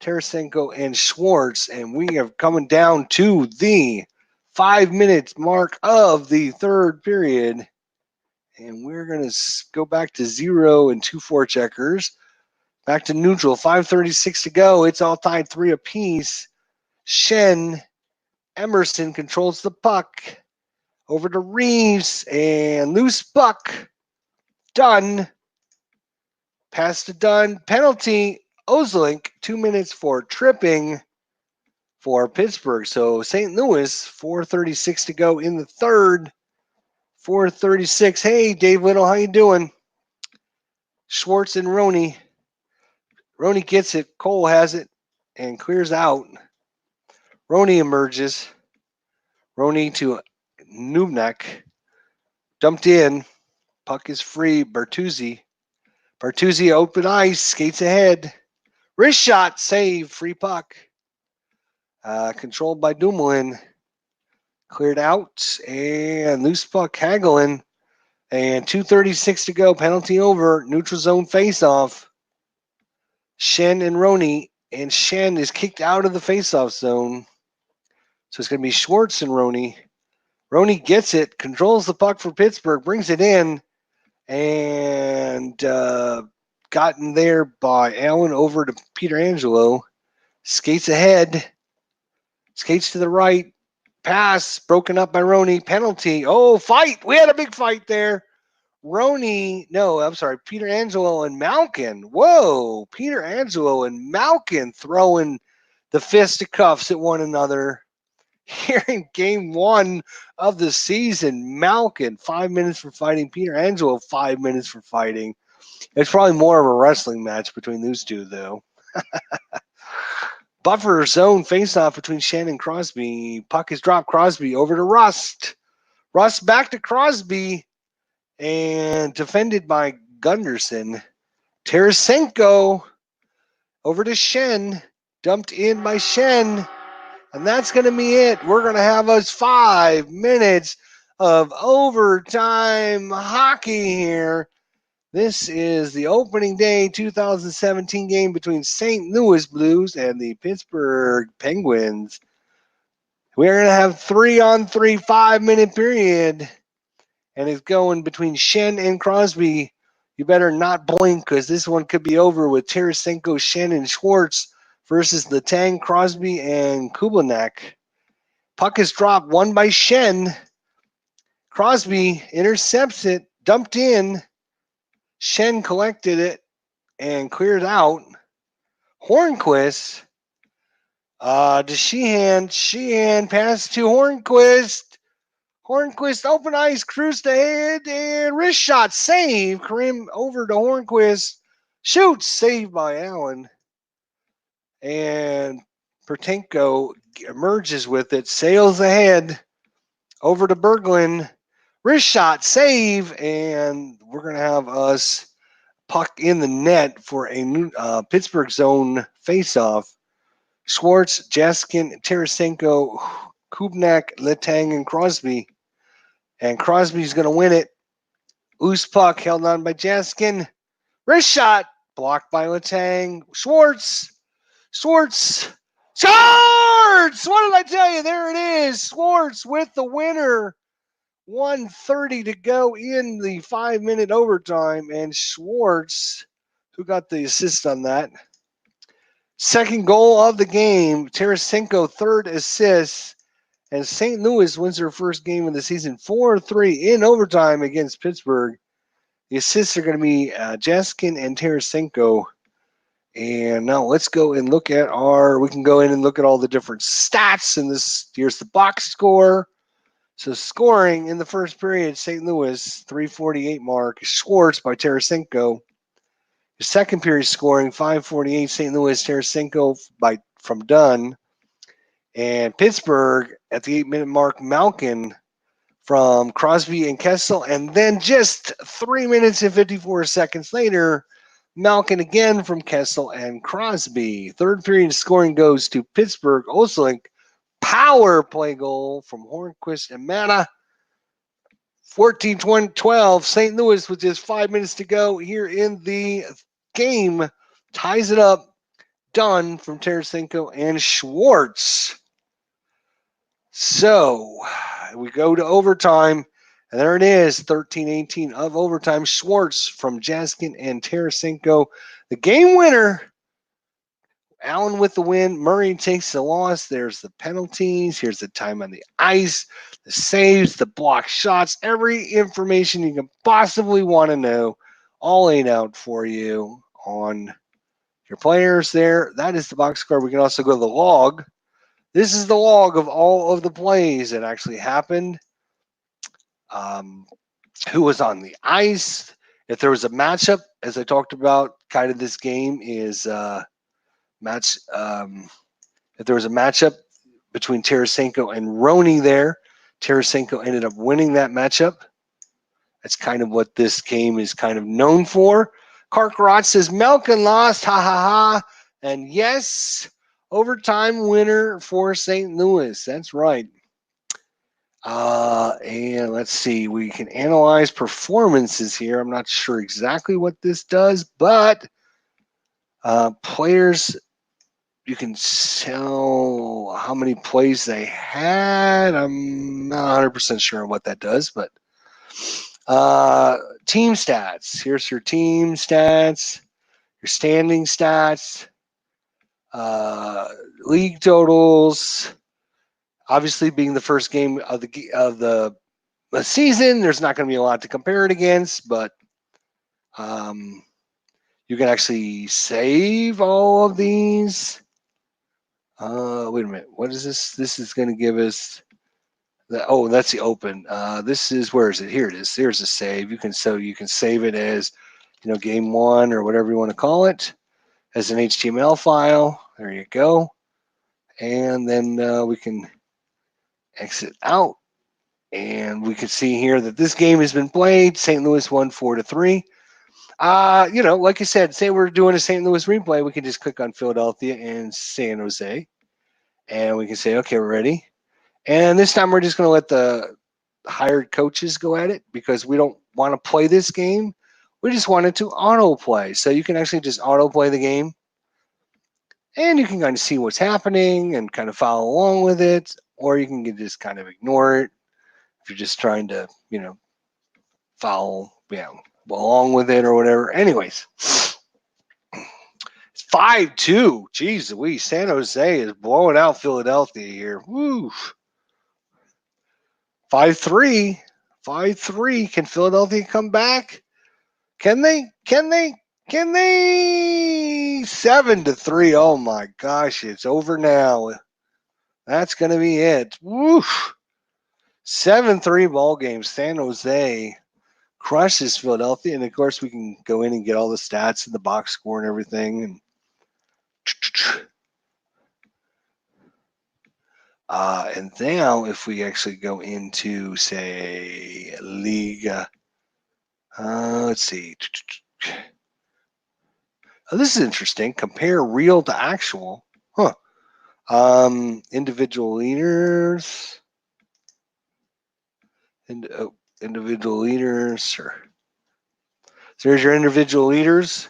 Tarasenko and Schwartz, and we are coming down to the 5 minutes mark of the third period. And we're going to go back to 0 and 2 forecheckers. Back to neutral, 5:36 to go. It's all tied 3 apiece. Schenn, Emerson controls the puck. Over to Reeves, and loose puck. Dunn. Pass to Dunn. Penalty. Ozelink, 2 minutes for tripping for Pittsburgh. So St. Louis, 4:36 to go in the third. 4:36. Hey, Dave Little, how you doing? Schwartz and Roney. Roney gets it. Cole has it and clears out. Roney emerges. Roney to Nubnak. Dumped in. Puck is free. Bertuzzi. Bertuzzi open ice. Skates ahead. Wrist shot. Save. Free puck. Controlled by Dumoulin. Cleared out. And loose puck. Hagelin. And 2:36 to go. Penalty over. Neutral zone face-off. Schenn and Roney. And Schenn is kicked out of the face-off zone. So it's going to be Schwartz and Roney. Roney gets it, controls the puck for Pittsburgh, brings it in, and gotten there by Allen over to Pietrangelo. Skates ahead. Skates to the right. Pass broken up by Roney. Penalty. Oh, fight. We had a big fight there. Pietrangelo and Malkin. Whoa, Pietrangelo and Malkin throwing the fisticuffs at one another. Here in game 1 of the season, Malkin, 5 minutes for fighting. Pietrangelo, 5 minutes for fighting. It's probably more of a wrestling match between those two, though. Buffer zone face-off between Schenn and Crosby. Puck is dropped. Crosby over to Rust. Rust back to Crosby. And defended by Gunderson. Tarasenko over to Schenn. Dumped in by Schenn. And that's going to be it. We're going to have us 5 minutes of overtime hockey here. This is the opening day 2017 game between St. Louis Blues and the Pittsburgh Penguins. We're going to have 3-on-3 5-minute period. And it's going between Schenn and Crosby. You better not blink because this one could be over with Tarasenko, Schenn, and Schwartz versus Letang, Crosby, and Kublanak. Puck is dropped, won by Schenn. Crosby intercepts it, dumped in. Schenn collected it and cleared out. Hornquist to Sheehan. Sheehan pass to Hornquist. Hornquist open ice, cruised ahead, and wrist shot, save. Kareem over to Hornquist. Shoots, saved by Allen. And Pertenko emerges with it, sails ahead over to Berglund. Wrist shot, save, and we're going to have us puck in the net for a new Pittsburgh zone faceoff. Schwartz, Jaskin, Tarasenko, Kubnak, Letang, and Crosby. And Crosby's going to win it. Loose puck held on by Jaskin. Wrist shot, blocked by Letang. Schwartz! What did I tell you? There it is. Schwartz with the winner. 1:30 to go in the 5-minute overtime. And Schwartz, who got the assist on that. Second goal of the game. Tarasenko, third assist. And St. Louis wins their first game of the season 4-3 in overtime against Pittsburgh. The assists are going to be Jaskin and Tarasenko. And now let's go and look at we can go in and look at all the different stats. And here's the box score. So scoring in the first period, St. Louis, 3:48 mark. Schwartz by Tarasenko. The second period scoring, 5:48, St. Louis, Tarasenko from Dunn. And Pittsburgh at the 8-minute mark, Malkin from Crosby and Kessel. And then just 3 minutes and 54 seconds later, Malkin again from Kessel and Crosby. Third period scoring goes to Pittsburgh. Oselink, power play goal from Hornquist and Mana. 14-12, St. Louis with just 5 minutes to go here in the game. Ties it up. Done from Tarasenko and Schwartz. So we go to overtime, and there it is, 13-18 of overtime. Schwartz from Jaskin and Tarasenko. The game winner. Allen with the win. Murray takes the loss. There's the penalties. Here's the time on the ice, the saves, the blocked shots, every information you can possibly want to know, all laid out for you on your players there. That is the box score. We can also go to the log. This is the log of all of the plays that actually happened. Who was on the ice? If there was a matchup, as I talked about, kind of this game is match. If there was a matchup between Tarasenko and Roney there, Tarasenko ended up winning that matchup. That's kind of what this game is kind of known for. Karkarat says Malkin lost, ha ha ha. And yes, overtime winner for St. Louis. That's right. And let's see, we can analyze performances here. I'm not sure exactly what this does, but players, you can tell how many plays they had. I'm not 100% sure what that does, but team stats. Here's your team stats, your standing stats, league totals. Obviously, being the first game of the season, there's not going to be a lot to compare it against, but you can actually save all of these. Wait a minute. What is this? This is going to give us oh, that's the open. This is, where is it? Here it is. There's a save. You can save it as, game one or whatever you want to call it, as an HTML file. There you go. And then we can exit out, and we can see here that this game has been played. St. Louis won 4-3. Like I said, say we're doing a St. Louis replay, we can just click on Philadelphia and San Jose, and we can say, okay, we're ready. And this time we're just going to let the hired coaches go at it because we don't want to play this game. We just want it to autoplay. So you can actually just autoplay the game, and you can kind of see what's happening and kind of follow along with it, or you can just kind of ignore it if you're just trying to, follow, along with it or whatever. Anyways, 5-2. Jeez Louise, San Jose is blowing out Philadelphia here. Woo. 5-3. 5-3. Can Philadelphia come back? Can they? 7-3. Oh my gosh, it's over now. That's going to be it. Woo. 7-3 ball game. San Jose crushes Philadelphia. And of course, we can go in and get all the stats and the box score and everything. And now, if we actually go into, say, Liga, let's see. Oh, this is interesting. Compare real to actual. Huh. Individual leaders. Individual leaders. Sure. So there's your individual leaders.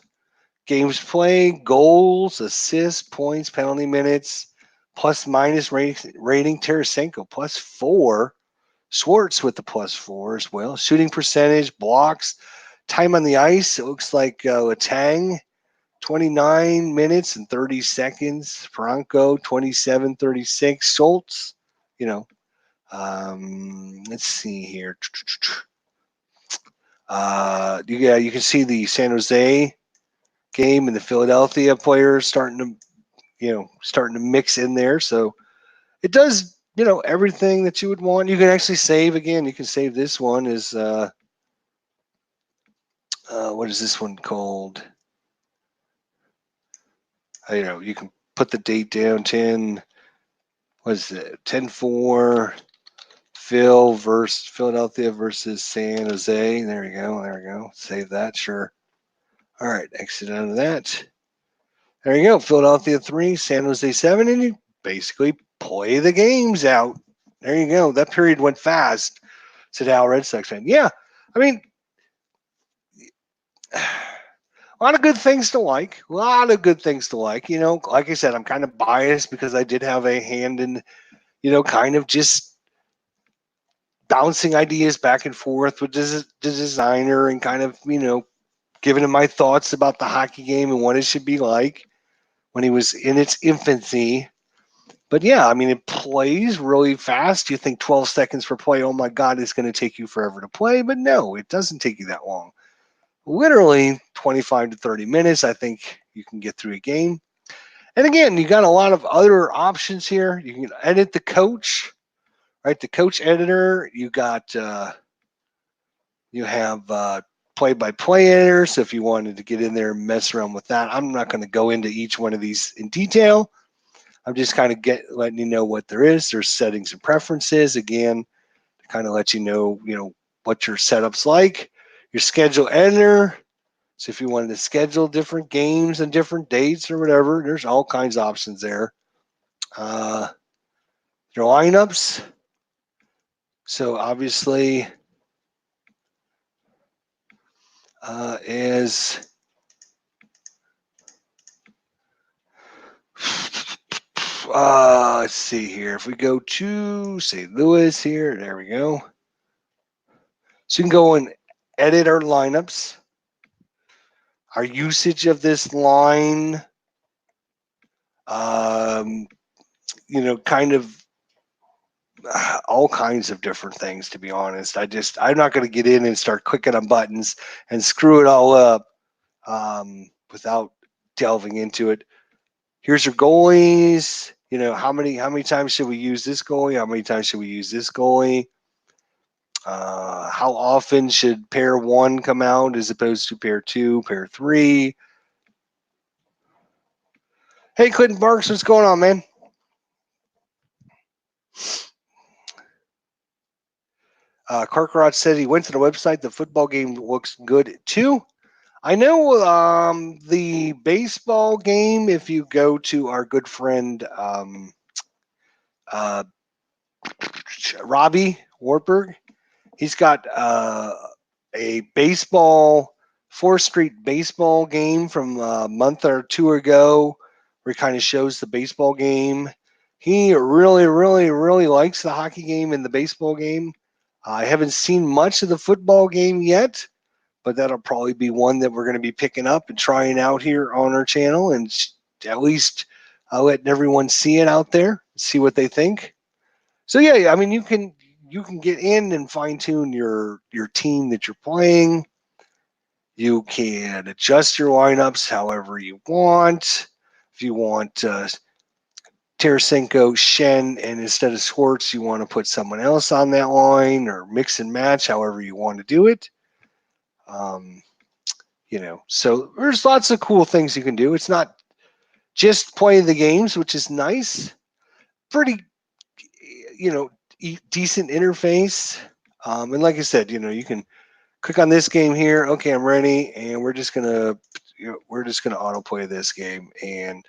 Games played, goals, assists, points, penalty minutes, plus minus rating. Tarasenko +4. Schwartz with the +4 as well. Shooting percentage, blocks, time on the ice. It looks like Letang, 29 minutes and 30 seconds. Franco, 27:36. Schultz, let's see here. You can see the San Jose game and the Philadelphia players starting to mix in there. So it does, everything that you would want. You can actually save again. You can save this one as what is this one called? You can put the date down 10. what is it? 10-4. Philadelphia versus San Jose. There we go. There we go. Save that. Sure. All right. Exit out of that. There you go. Philadelphia 3, San Jose 7, and you basically play the games out. There you go. That period went fast. Said Al Red Sox fan. Yeah. I mean, a lot of good things to like. A lot of good things to like. You know, like I said, I'm kind of biased because I did have a hand in, kind of just bouncing ideas back and forth with the designer and kind of, giving him my thoughts about the hockey game and what it should be like when he was in its infancy. But yeah, I mean, it plays really fast. You think 12 seconds per play, oh my God, it's going to take you forever to play. But no, it doesn't take you that long. Literally 25 to 30 minutes, I think you can get through a game. And again, you got a lot of other options here. You can edit the coach, right? The coach editor. You have play-by-play editor. So if you wanted to get in there and mess around with that, I'm not going to go into each one of these in detail. I'm just kind of letting you know what there is. There's settings and preferences, again, to kind of let you know, what your setup's like. Your schedule editor. So if you wanted to schedule different games and different dates or whatever, there's all kinds of options there. Your lineups. So obviously, let's see here. If we go to St. Louis here, there we go. So you can go and edit our lineups. Our usage of this line, kind of all kinds of different things, to be honest. I'm not going to get in and start clicking on buttons and screw it all up without delving into it. Here's your goalies. How many times should we use this goalie? How many times should we use this goalie? How often should pair 1 come out as opposed to pair 2, pair 3? Hey, Clinton Barks, what's going on, man? Carcarot said he went to the website. The football game looks good too. I know the baseball game, if you go to our good friend Robbie Wartburg, he's got a baseball, 4th Street baseball game from a month or 2 ago where he kind of shows the baseball game. He really, really, really likes the hockey game and the baseball game. I haven't seen much of the football game yet, but that'll probably be one that we're going to be picking up and trying out here on our channel, and at least letting everyone see it out there, see what they think. So yeah, I mean, you can get in and fine tune your team that you're playing. You can adjust your lineups however you want. If you want Tarasenko, Shen, and instead of Schwartz, you want to put someone else on that line, or mix and match, however you want to do it. So there's lots of cool things you can do. It's not just playing the games, which is nice. Pretty, decent interface. And like I said, you can click on this game here. Okay, I'm ready, and we're just gonna autoplay this game. And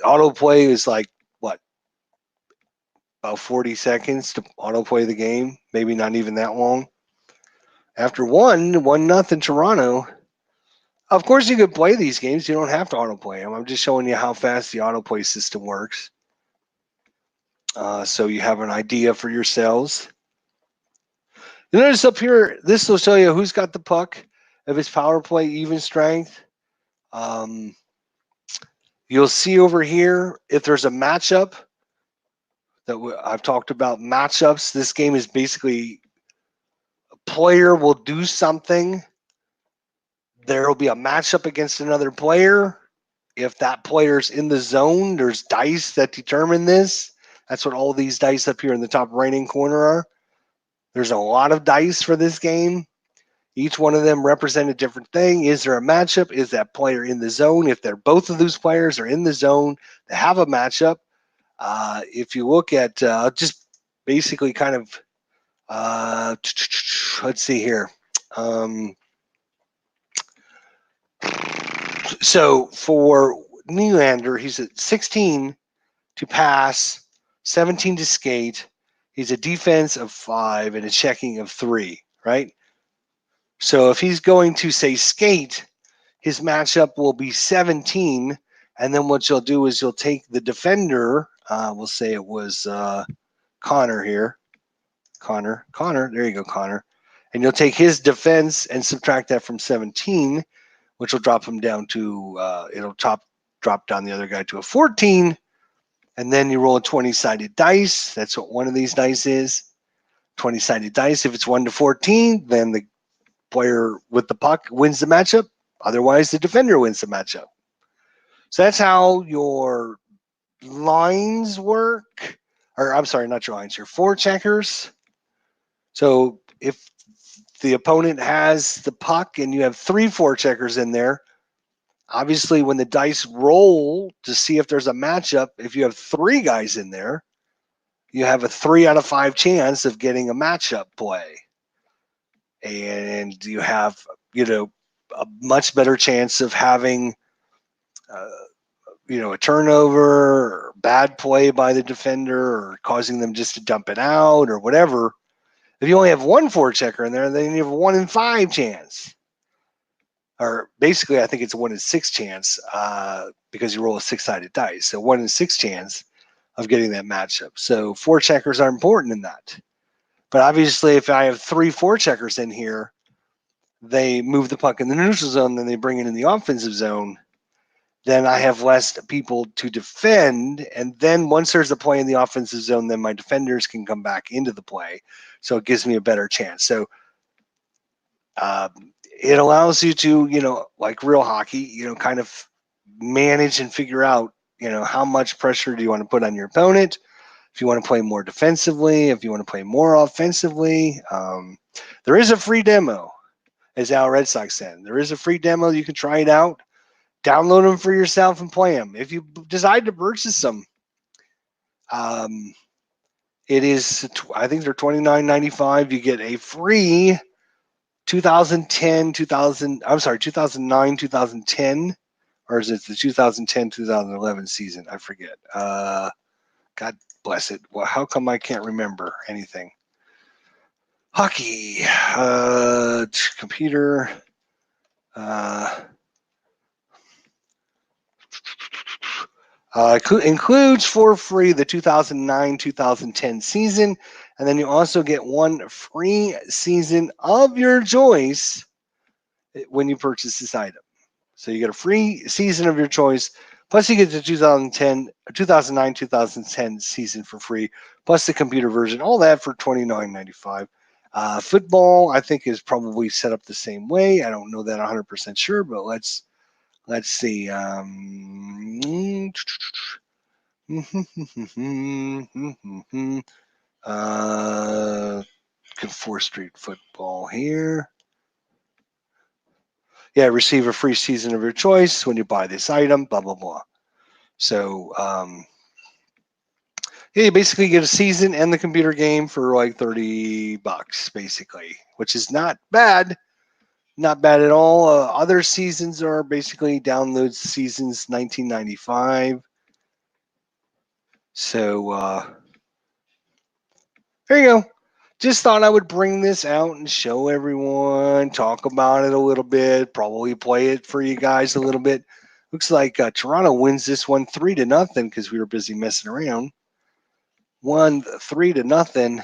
autoplay is like what, about 40 seconds to autoplay the game, maybe not even that long. After 1-0 Toronto, of course you could play these games. You don't have to autoplay them. I'm just showing you how fast the autoplay system works. So you have an idea for yourselves. You notice up here, this will show you who's got the puck, if it's power play, even strength. You'll see over here, if there's a matchup, that I've talked about matchups. This game is basically a player will do something. There will be a matchup against another player. If that player's in the zone, there's dice that determine this. That's what all these dice up here in the top right-hand corner are. There's a lot of dice for this game. Each one of them represent a different thing. Is there a matchup? Is that player in the zone? If both of those players are in the zone, they have a matchup. If you look at just basically kind of, let's see here. So for Nylander, he's at 16 to pass, 17 to skate. He's a defense of 5 and a checking of 3, right? So if he's going to say skate, his matchup will be 17. And then what you'll do is you'll take the defender. We'll say it was Connor here. Connor, there you go, Connor. And you'll take his defense and subtract that from 17, which will drop him down to, it'll drop down the other guy to a 14. And then you roll a 20-sided dice. That's what one of these dice is. 20-sided dice. If it's 1 to 14, then the player with the puck wins the matchup. Otherwise, the defender wins the matchup. So that's how your lines work. Or I'm sorry, not your lines, your forecheckers. So if the opponent has the puck and you have 3 forecheckers in there, obviously when the dice roll to see if there's a matchup, if you have 3 guys in there, you have a 3 out of 5 chance of getting a matchup play. And you have, a much better chance of having, a turnover or bad play by the defender or causing them just to dump it out or whatever. If you only have 1 forechecker in there, then you have a 1 in 5 chance. Or basically, I think it's a 1 in 6 chance because you roll a 6-sided dice. So 1 in 6 chance of getting that matchup. So forecheckers are important in that. But obviously, if I have 3 forecheckers in here, they move the puck in the neutral zone, then they bring it in the offensive zone. Then I have less people to defend. And then once there's a play in the offensive zone, then my defenders can come back into the play. So it gives me a better chance. So it allows you to, like real hockey, kind of manage and figure out, how much pressure do you want to put on your opponent? If you want to play more defensively, if you want to play more offensively. There is a free demo, as Al Red Sox said. There is a free demo. You can try it out. Download them for yourself and play them. If you decide to purchase them, it is, I think they're $29.95. You get a free 2009, 2010, or is it the 2010, 2011 season? I forget. God bless it. Well, how come I can't remember anything? Hockey, computer, includes for free the 2009-2010 season, and then you also get 1 free season of your choice when you purchase this item. So you get a free season of your choice, plus you get the 2009-2010 season for free, plus the computer version, all that for $29.95. Football, I think, is probably set up the same way. I don't know that 100% sure, but let's see. 4th Street football here. Yeah, receive a free season of your choice when you buy this item, blah, blah, blah. So, yeah, you basically get a season and the computer game for like $30, basically, which is not bad. Not bad at all. Other seasons are basically download seasons 1995. So, there you go. Just thought I would bring this out and show everyone, talk about it a little bit, probably play it for you guys a little bit. Looks like Toronto wins this one 3-0 because we were busy messing around. 3-0.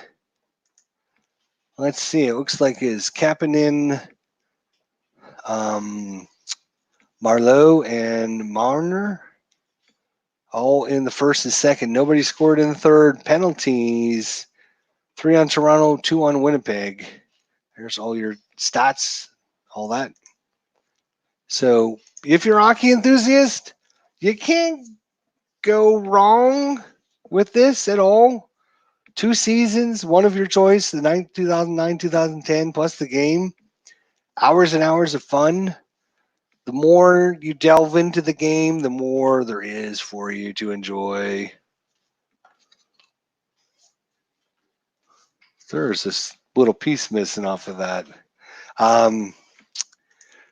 Let's see. It looks like is Kapanen, Marleau, and Marner all in the first and second. Nobody scored in the third. Penalties. 3 on Toronto, 2 on Winnipeg. There's all your stats, all that. So if you're a hockey enthusiast, you can't go wrong with this at all. 2 seasons, one of your choice, the 2009, 2010, plus the game. Hours and hours of fun. The more you delve into the game, the more there is for you to enjoy. There's this little piece missing off of that. So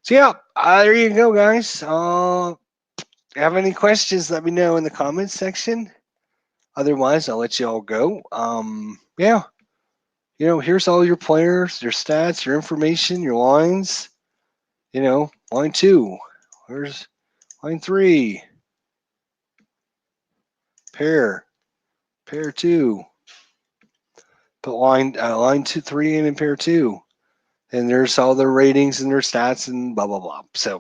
yeah, there you go, guys. Have any questions? Let me know in the comments section. Otherwise, I'll let you all go. Yeah, here's all your players, your stats, your information, your lines. Line 2. Where's line 3? Pair 2. Put line 2, 3 in pair 2. And there's all their ratings and their stats and blah blah blah. So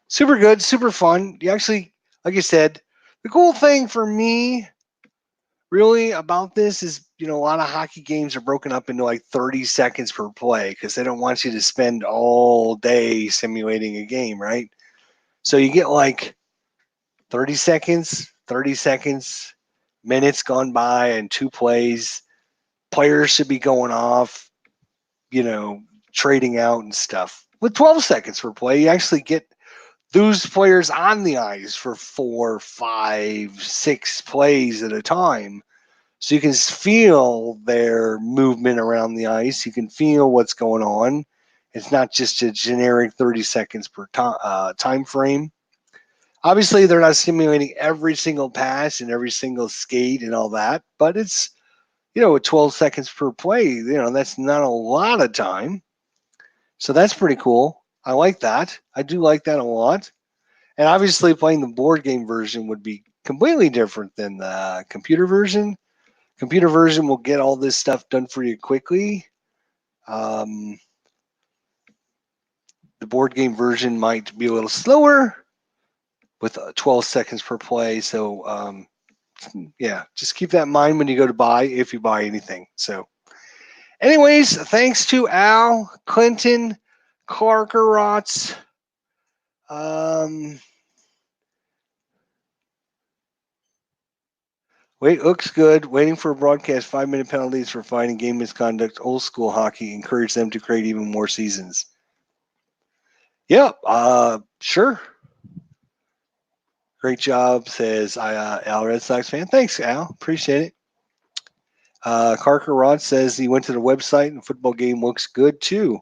super good, super fun. You actually, like I said, the cool thing for me really about this is, a lot of hockey games are broken up into like 30 seconds per play because they don't want you to spend all day simulating a game, right? So you get like 30 seconds, minutes gone by and 2 plays. Players should be going off, trading out and stuff. With 12 seconds per play, you actually get those players on the ice for 4, 5, 6 plays at a time. So you can feel their movement around the ice. You can feel what's going on. It's not just a generic 30 seconds per time frame. Obviously, they're not simulating every single pass and every single skate and all that, but it's, with 12 seconds per play, that's not a lot of time. So that's pretty cool. I like that. I do like that a lot. And obviously, playing the board game version would be completely different than the computer version. Computer version will get all this stuff done for you quickly. The board game version might be a little slower with 12 seconds per play. So, yeah, just keep that in mind when you go to buy, if you buy anything. So, anyways, thanks to Al, Clinton, Clarkerotz. Wait, looks good. Waiting for a broadcast. 5-minute penalties for finding game misconduct. Old school hockey. Encourage them to create even more seasons. Yeah, sure. Great job, says Al, Red Sox fan. Thanks, Al. Appreciate it. Carker Rod says he went to the website and the football game looks good too.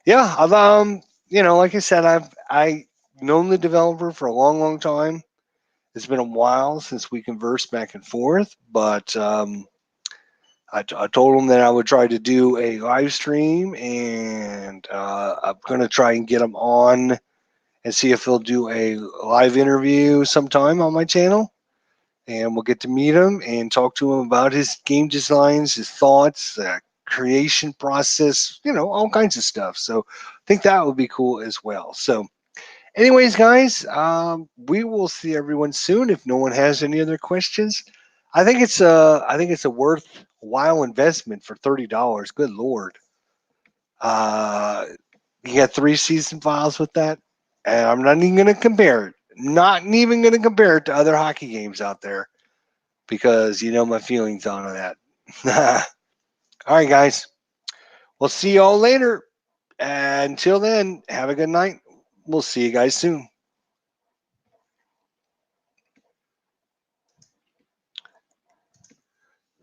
Yeah, I've like I said, I've known the developer for a long, long time. It's been a while since we conversed back and forth, but I told him that I would try to do a live stream, and I'm going to try and get him on and see if he'll do a live interview sometime on my channel. And we'll get to meet him and talk to him about his game designs, his thoughts, creation process, all kinds of stuff. So I think that would be cool as well. So anyways, guys, we will see everyone soon. If no one has any other questions, I think it's a worthwhile investment for $30. Good Lord. You got 3 season files with that, and I'm not even going to compare it. Not even going to compare it to other hockey games out there because my feelings on that. All right, guys. We'll see you all later. And until then, have a good night. We'll see you guys soon.